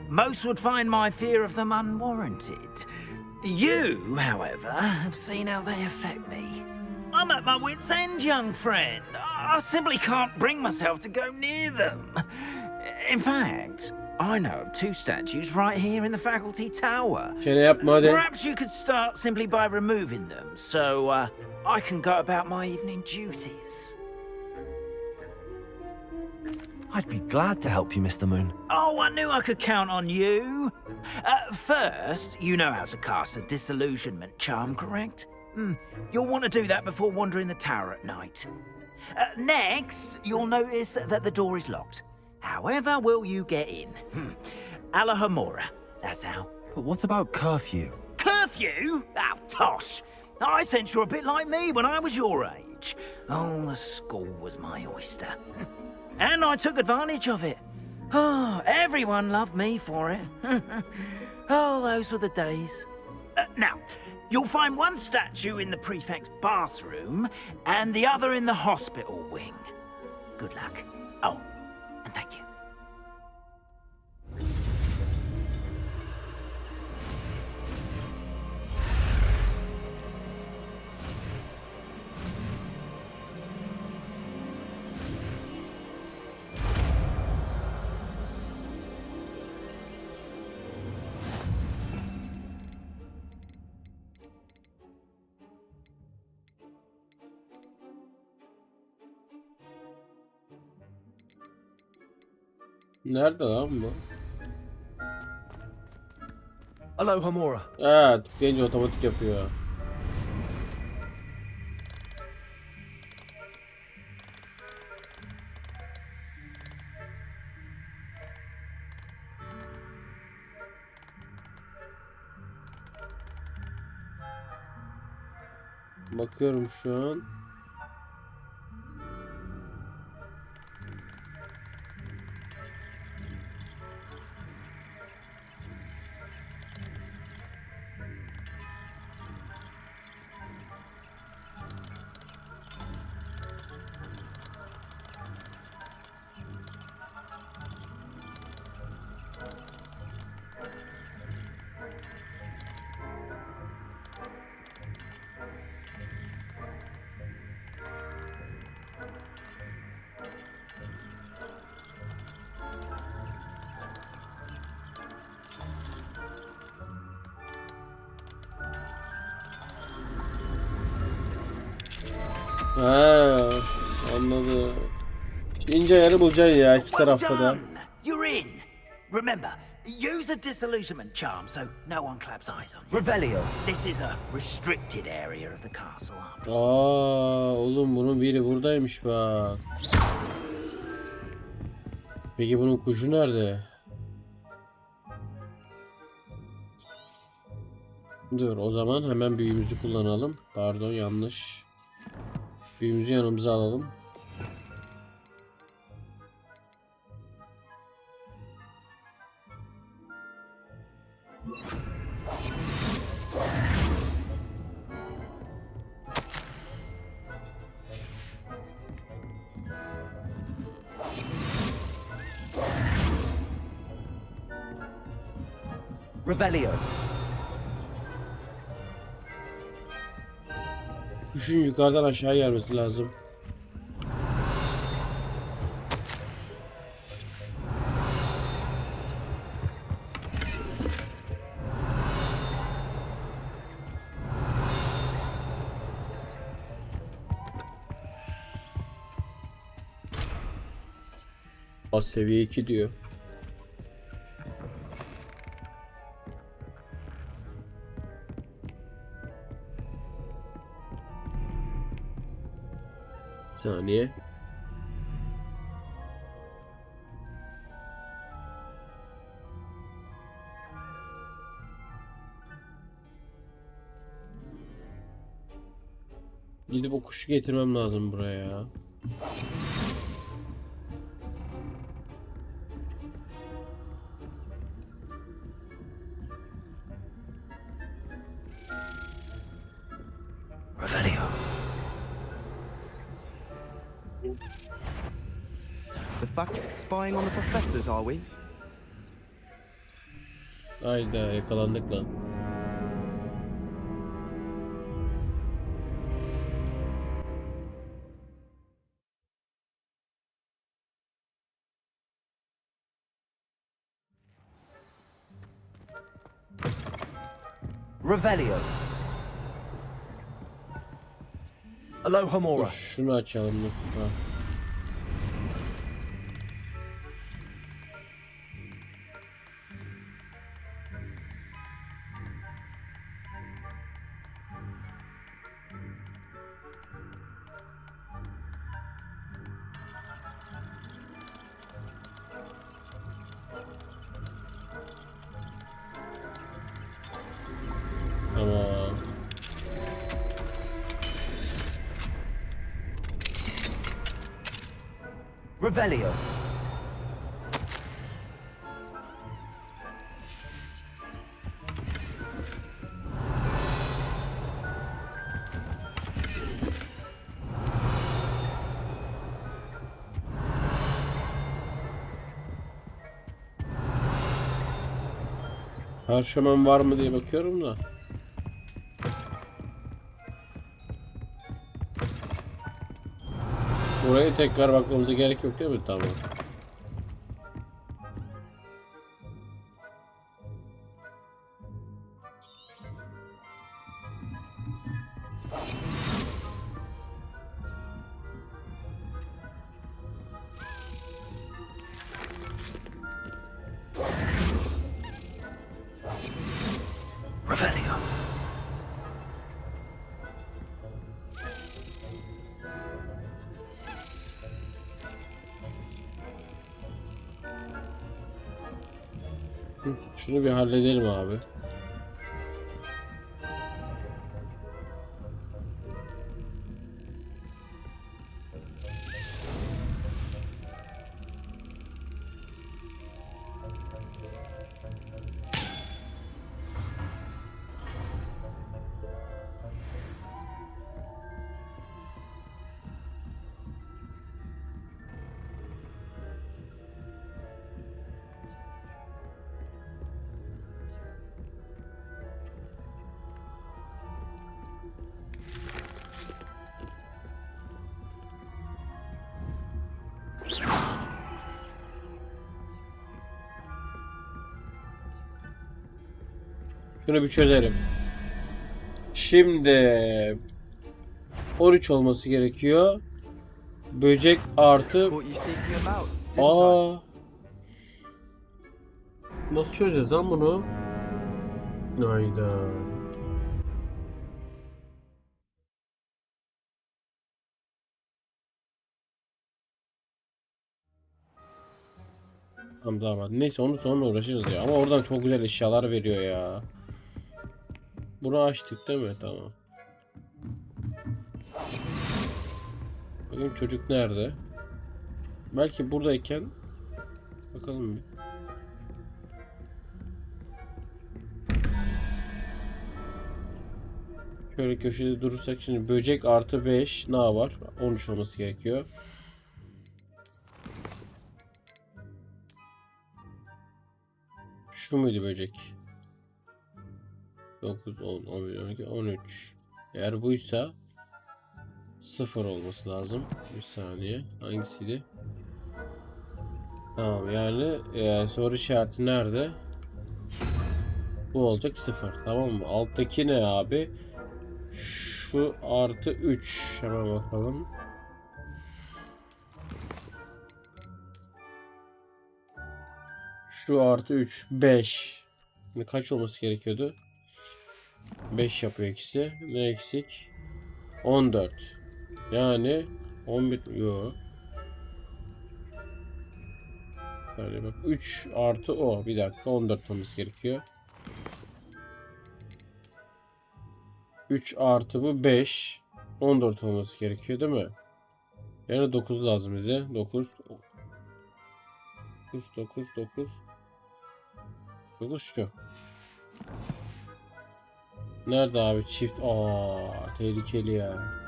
most would find my fear of them unwarranted. You, however, have seen how they affect me. I'm at my wit's end, young friend. I simply can't bring myself to go near them. In fact, I know of two statues right here in the faculty tower. Perhaps you could start simply by removing them, so I can go about my evening duties. I'd be glad to help you, Mr. Moon. Oh, I knew I could count on you. First, you know how to cast a disillusionment charm, correct? You'll want to do that before wandering the tower at night. Next, you'll notice that the door is locked. However will you get in? Alahomora, that's how. But what about curfew? Curfew? Oh, tosh. I sense you're a bit like me when I was your age. Oh, the school was my oyster. And I took advantage of it. Oh, everyone loved me for it. Oh, those were the days. Now, you'll find one statue in the prefect's bathroom and the other in the hospital wing. Good luck. Oh, and thank you. Nerede lan bu? Alohomora. Ha, tıklayınca otomatik yapıyor. Bakıyorum şu an. Ha, anladım. İnce ayarı bulacaksın ya iki tarafta da. You're in. Remember, use a disillusionment charm so no one claps eyes on you. Revelio. This is a restricted area of the castle. Oğlum bunun biri buradaymış bak. Peki bunun kuşu nerede? Dur o zaman hemen büyümüzü kullanalım. Pardon yanlış. Büyümüzü yanımıza alalım. Revelio. Kuşun yukarıdan aşağı gelmesi lazım. Seviye 2 diyor. Saniye. Gidip o kuşu getirmem lazım buraya ya. Revelio. The fuck? Spying on the professors, are we? Hayda yakalandık lan. Revelio. Alohomora. Şunu açalım lütfen. Tamam. Revelio. Parşömen var mı diye bakıyorum da. Buraya tekrar bakmamıza gerek yok değil mi? Tamam. Revelio. Şunu bir halledelim abi. Şunu bir çözelim. Şimdi 13 olması gerekiyor. Böcek artı... Aa. Nasıl çözeceğiz lan bunu? Hayda. Tamam. Neyse onu sonra uğraşırız ya. Ama oradan çok güzel eşyalar veriyor ya. Bunu açtık değil mi? Tamam. Bakayım çocuk nerede? Belki buradayken bakalım bir. Şöyle köşede durursak şimdi böcek artı 5 ne var? 13 olması gerekiyor. Şu muydu böcek? 9, 10, 11, 12, 13. Eğer buysa 0 olması lazım. Bir saniye. Hangisiydi? Tamam yani soru işareti nerede? Bu olacak 0. Tamam mı? Alttaki ne abi? Şu artı 3. Hemen bakalım. Şu artı 3. 5. Şimdi kaç olması gerekiyordu? 5 yapıyor ikisi. Ne eksik? 14. Yani 11. Yok. Böyle bak. 3 artı o. Bir dakika. 14 olması gerekiyor. 3 artı bu 5. 14 olması gerekiyor değil mi? Yani 9 lazım bize. 9. 9 şu. Nerede abi çift? Aa, tehlikeli ya.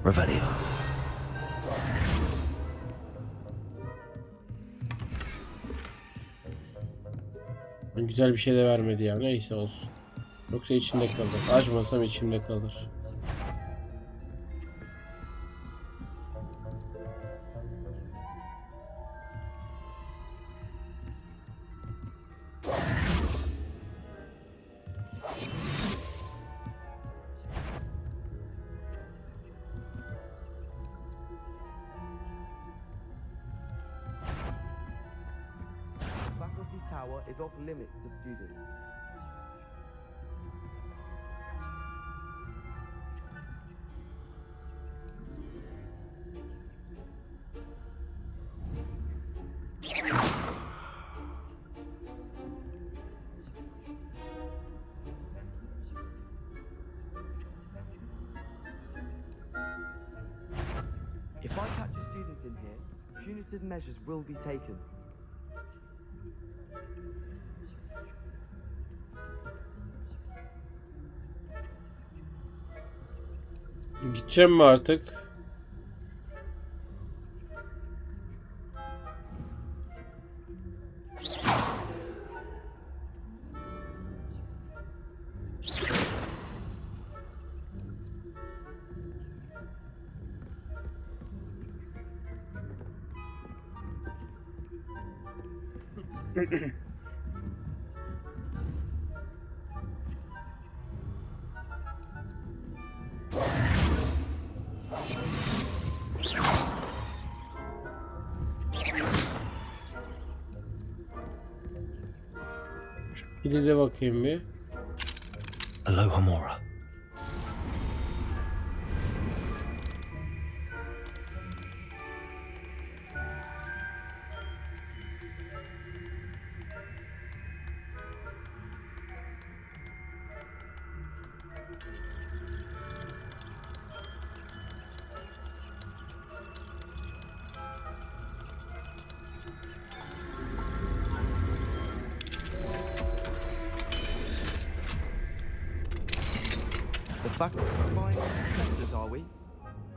Revelio. Güzel bir şey de vermedi ya. Neyse olsun. Yoksa içimde kalır. Açmasam içimde kalır. Tower is off limits to students. If I catch a student in here, punitive measures will be taken. Gideceğim mi artık? Bir de bakayım bir. Aloha Mora.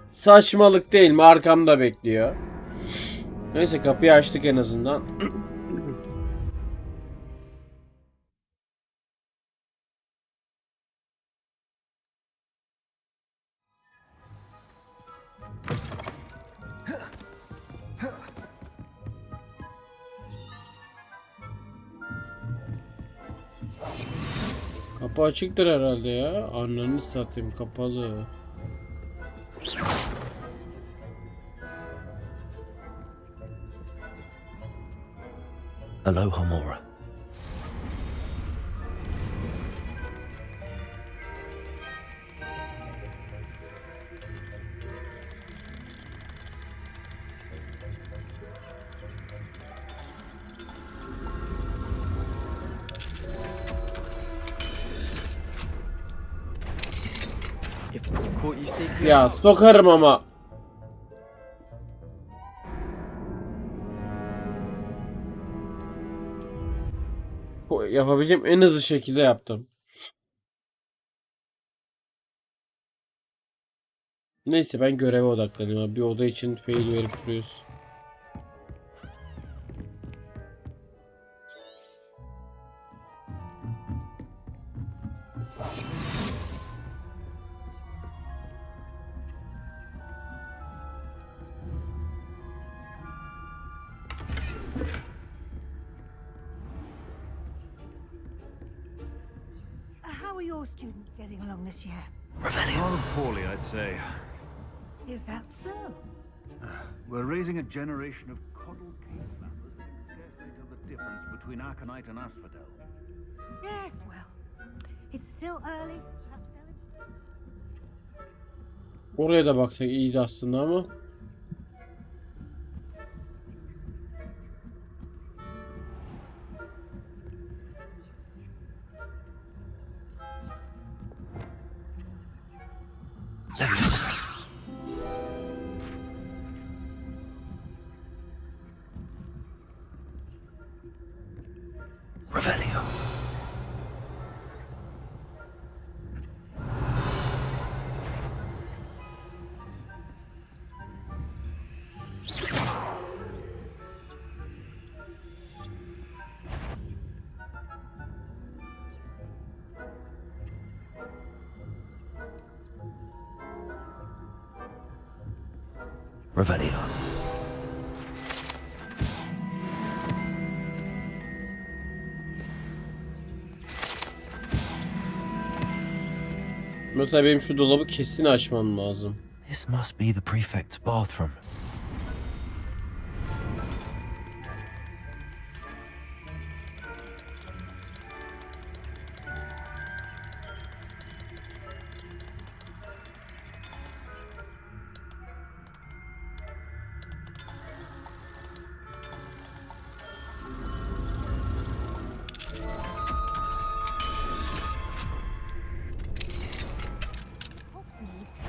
Saçmalık değil mi? Arkamda bekliyor. Neyse kapıyı açtık en azından. Kapı açıktır herhalde ya. Ananı satayım, kapalı. Aloha Mora. Ya sokarım ama. Yapabileceğim en hızlı şekilde yaptım. Neyse ben göreve odaklanıyorum. Bir oda için fail verip duruyoruz. How are your students getting along this year? Rather poorly, I'd say. Is that so? We're raising a generation of coddled cave members that can scarcely tell the difference between Aconite and Asphodel. Yes, well, it's still early. Oraya da baksak iyiydi aslında ama. Revelio. Revelio. Mesela benim şu dolabı kesin açmam lazım. This must be the prefect's bathroom.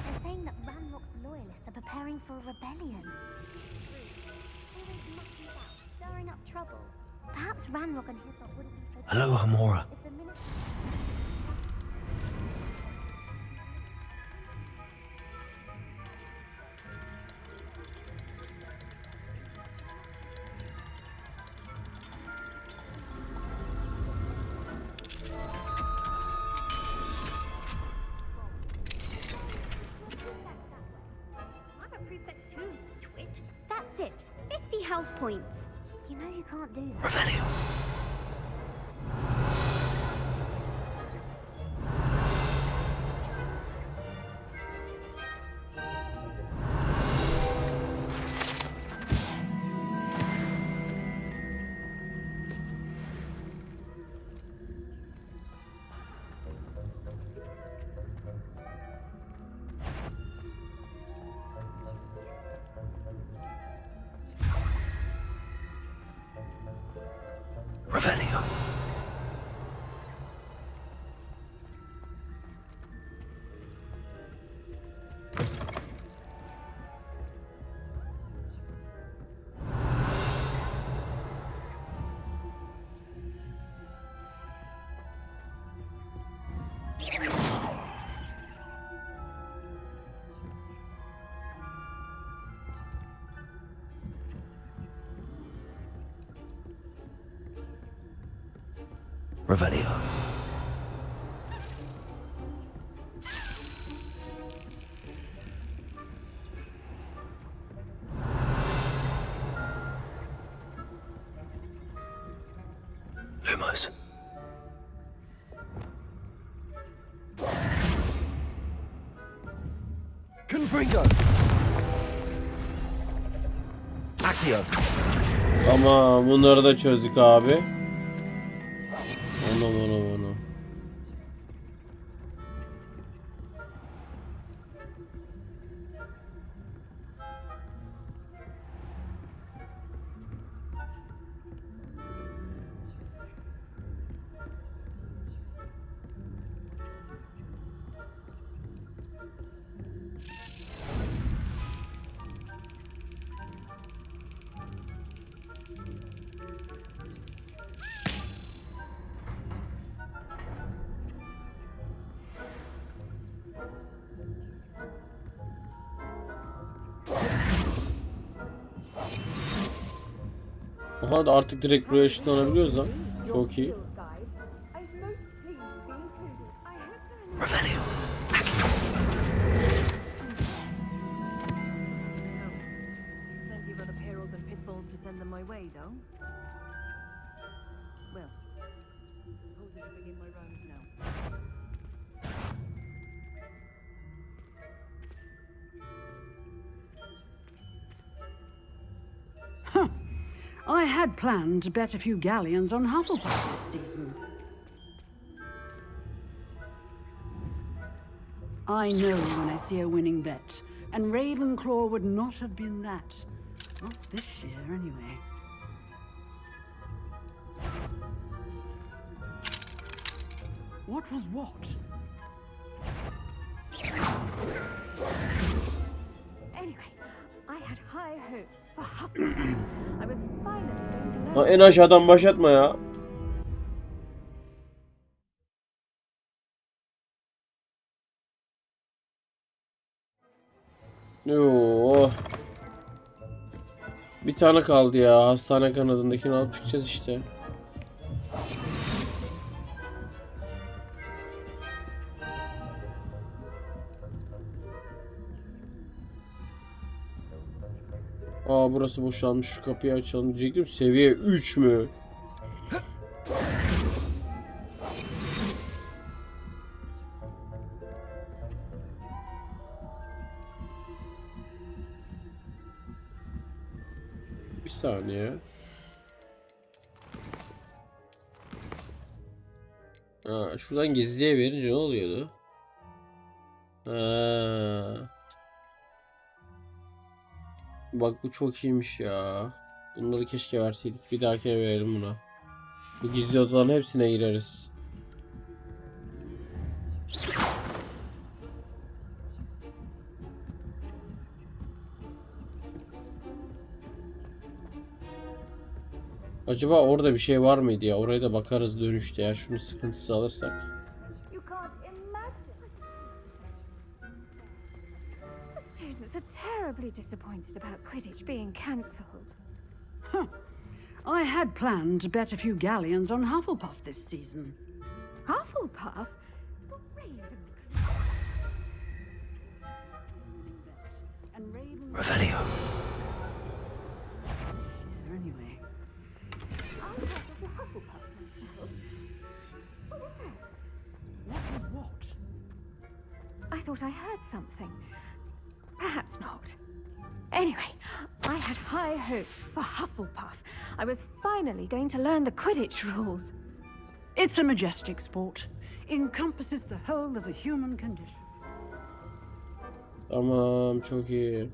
They're saying that Ranrock's loyalists are preparing for a rebellion. Always mucking about, stirring up trouble. Perhaps Ranrock and his lot wouldn't be so... Aloha Mora. If the minister... I'm a prefect too, twit. That's it. 50 house points. You know you can't do that. Revelio. Revelio. Revelio. Lumos. Confringo. Accio. Ama bunları da çözdük abi. Anam. Aha da artık direkt buraya ışınlanabiliyoruz lan. Çok iyi. Revelio. Plenty of other perils and pitfalls to send them my way, though. Well, suppose I should begin my rounds now. I had planned to bet a few galleons on Hufflepuff this season. I know when I see a winning bet, and Ravenclaw would not have been that. Not this year, anyway. What was what? Anyway, I had high hopes for Hufflepuff. I was finally going to learn. Ha, en aşağıdan başlatma ya. Yoo. Bir tane kaldı ya. Hastane kanadındakini alıp çıkacağız işte. Aa, burası boşalmış. Şu kapıyı açalım diyecektim. Seviye 3 mü? Bir saniye. Ha, şuradan gizliye verince ne oluyordu? Ha. Bak bu çok iyiymiş ya. Bunları keşke verseydik. Bir dahakine verelim buna. Bu gizli odaların hepsine gireriz. Acaba orada bir şey var mıydı ya? Oraya da bakarız dönüşte ya. Şunu sıkıntısız alırsak. Students are terribly disappointed about Quidditch being cancelled. I had planned to bet a few galleons on Hufflepuff this season. Hufflepuff? Revelio. Anyway. What? I thought I heard something. Perhaps not. Anyway, I had high hopes for Hufflepuff. I was finally going to learn the Quidditch rules. It's a majestic sport. Encompasses the whole of the human condition. Tamam, çok iyi.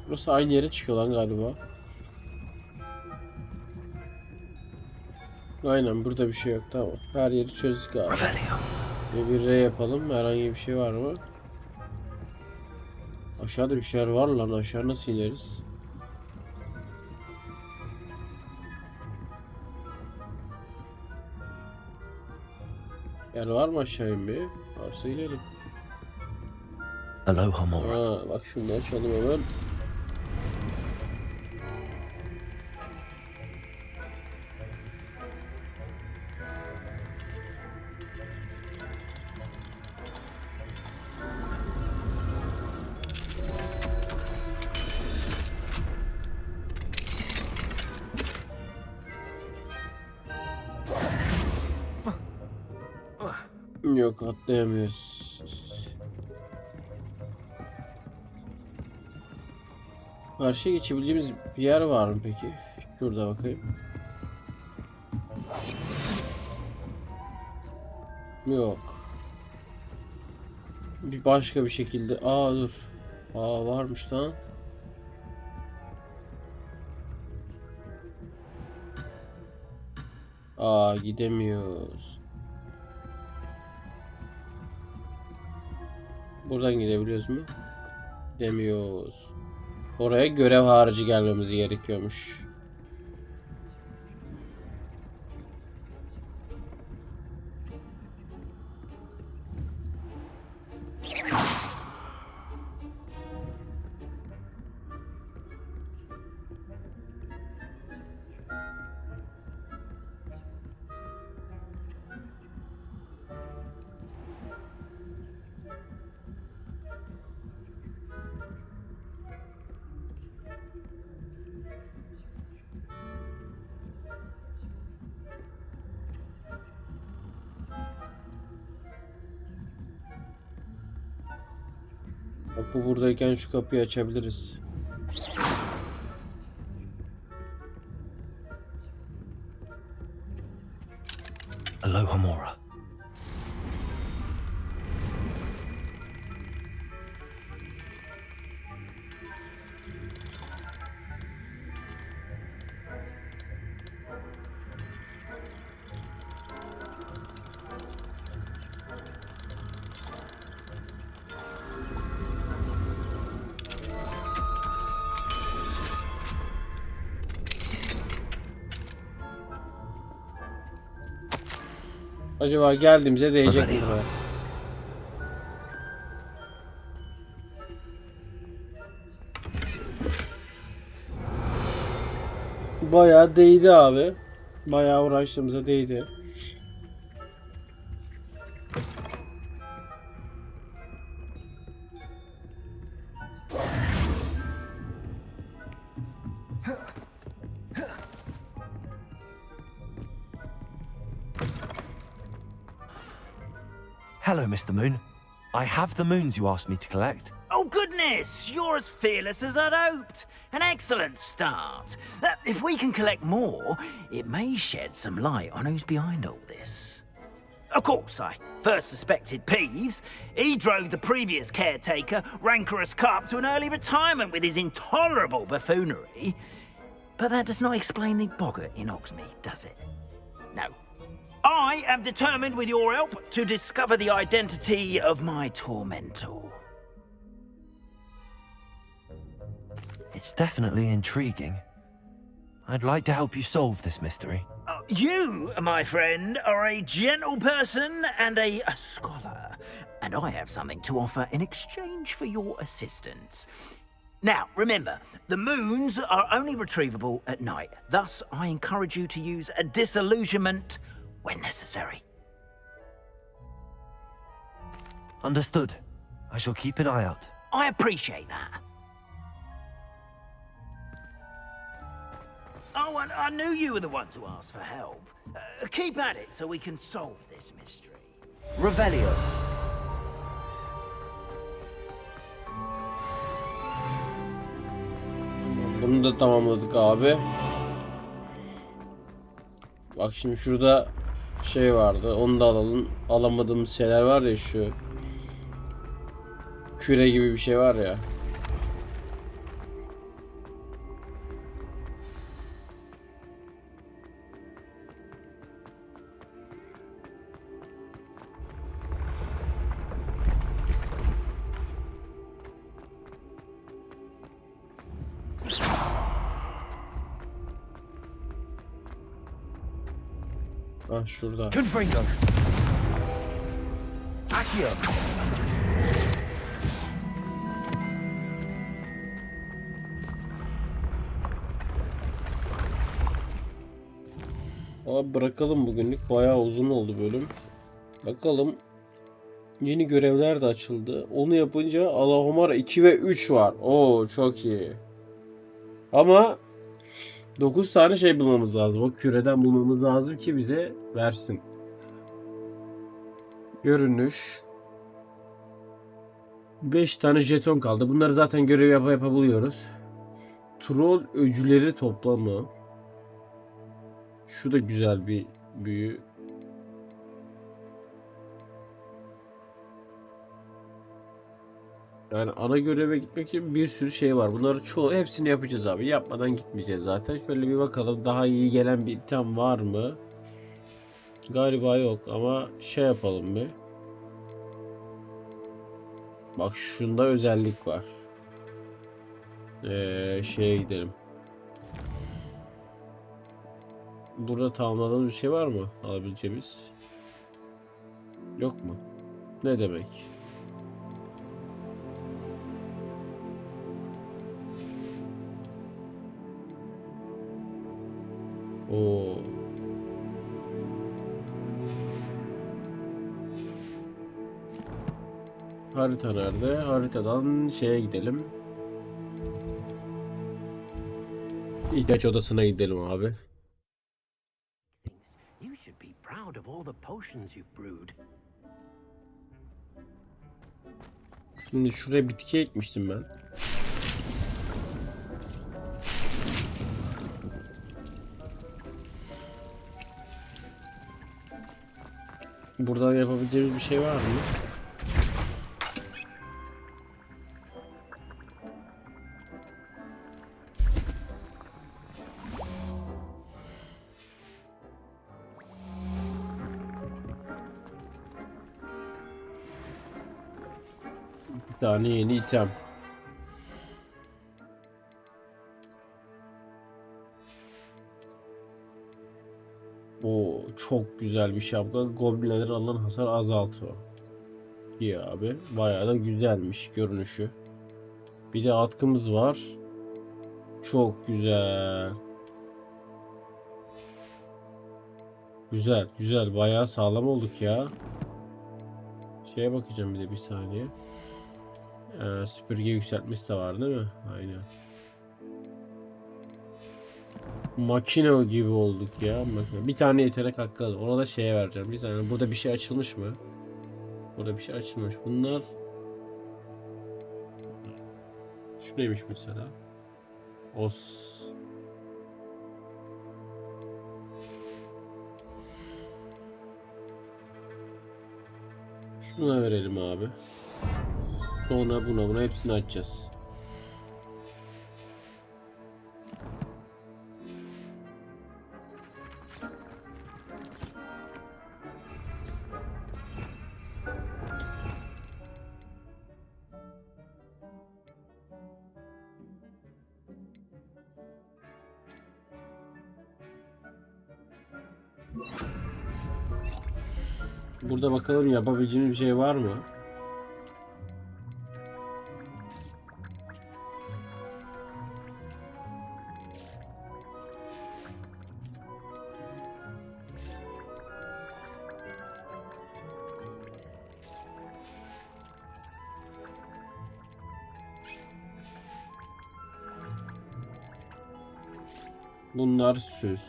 Burası aynı yere çıkıyor lan galiba. Aynen, burada bir şey yok, tamam. Her yeri çözdük abi. Bir R yapalım. Herhangi bir şey var mı? Aşağıda bir şeyler var lan. Aşağı nasıl ineriz? Yer var mı aşağı inmeye? Varsa inelim. Aloha Mora. Ha, bak şunu açalım hemen. Yok, atlayamıyoruz. Karşıya geçebildiğimiz bir yer var mı peki? Şurada bakayım. Yok. Bir başka bir şekilde. Dur. Varmış lan. Gidemiyoruz. Buradan gidebiliyoruz mu? Gidemiyoruz. Oraya görev harici gelmemiz gerekiyormuş. Bak, bu buradayken şu kapıyı açabiliriz. Aloha Mora. Acaba geldiğimize değecek mi buraya? Bayağı değdi abi. Bayağı uğraştığımıza değdi. Hello, Mr. Moon. I have the moons you asked me to collect. Oh, goodness! You're as fearless as I'd hoped. An excellent start. If we can collect more, it may shed some light on who's behind all this. Of course, I first suspected Peeves. He drove the previous caretaker, rancorous carp, to an early retirement with his intolerable buffoonery. But that does not explain the boggart in Hogsmeade, does it? No. I am determined, with your help, to discover the identity of my tormentor. It's definitely intriguing. I'd like to help you solve this mystery. You, my friend, are a gentle person and a scholar, and I have something to offer in exchange for your assistance. Now, remember, the moons are only retrievable at night. Thus, I encourage you to use a disillusionment when necessary. Understood. I shall keep an eye out. I appreciate that. Oh, and I knew you were the one to ask for help. Keep at it so we can solve this mystery. Revelio. Bunu da tamamladık abi. Bak şimdi şurada şey vardı. Onu da alalım. Alamadığımız şeyler var ya, şu küre gibi bir şey var ya. Ah şurada. Confringo. Accio. Ama bırakalım bugünlük. Bayağı uzun oldu bölüm. Bakalım. Yeni görevler de açıldı. Onu yapınca Alahomara 2 ve 3 var. Oo çok iyi. Ama 9 tane şey bulmamız lazım. O küreden bulmamız lazım ki bize versin. Görünüş. 5 tane jeton kaldı. Bunları zaten görev yapabiliyoruz. Troll öcüleri toplamı. Şu da güzel bir büyü. Yani ana göreve gitmek için bir sürü şey var. Bunları hepsini yapacağız abi. Yapmadan gitmeyeceğiz zaten. Şöyle bir bakalım. Daha iyi gelen bir item var mı? Galiba yok ama şey yapalım bir. Bak şunda özellik var. Şeye gidelim. Burada tamamladığımız bir şey var mı? Alabileceğimiz. Yok mu? Ne demek? Oo. Harita nerede? Haritadan şeye gidelim. İhtiyaç odasına gidelim abi. You should be proud of all the potions you've brewed. Şimdi şuraya bitki ekmiştim ben. Buradan yapabileceğimiz bir şey var mı? Bir tane yeni item. Oo, çok güzel bir şapka. Goblinlerin alınan hasar azaltıyor. İyi abi. Bayağı da güzelmiş görünüşü. Bir de atkımız var. Çok güzel. Güzel, güzel. Bayağı sağlam olduk ya. Şeye bakacağım bir de bir saniye. Süpürge yükseltmesi de var değil mi? Aynen. Makine gibi olduk ya. Makine. Bir tane yetenek hakkı aldım. Ona da şeye vereceğim. Bir saniye. Burada bir şey açılmış mı? Burada bir şey açılmış. Bunlar şu neymiş mesela? Os. Şuna verelim abi. Sonra buna hepsini açacağız. Burada bakalım yapabileceğimiz bir şey var mı? Bunlar süs.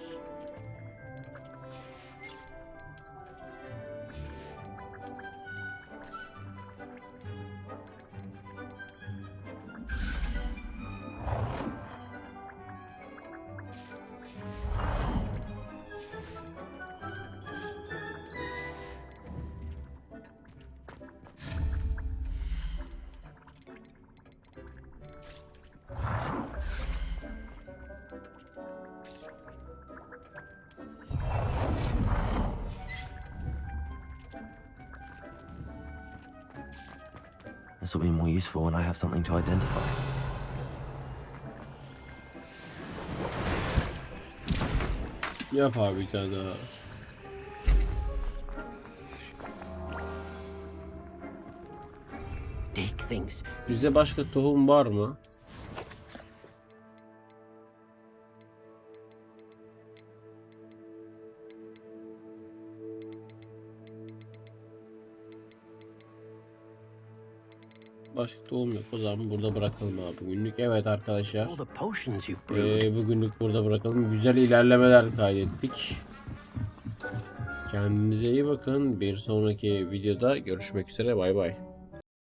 This will be more useful when I have something to identify. Yap abi bir tane daha. things. Bizde başka tohum var mı? Başka tohum yok. O zaman burada bırakalım abi bugünlük. Evet arkadaşlar. Bugünlük burada bırakalım. Güzel ilerlemeler kaydettik. Kendinize iyi bakın. Bir sonraki videoda görüşmek üzere. Bay bay.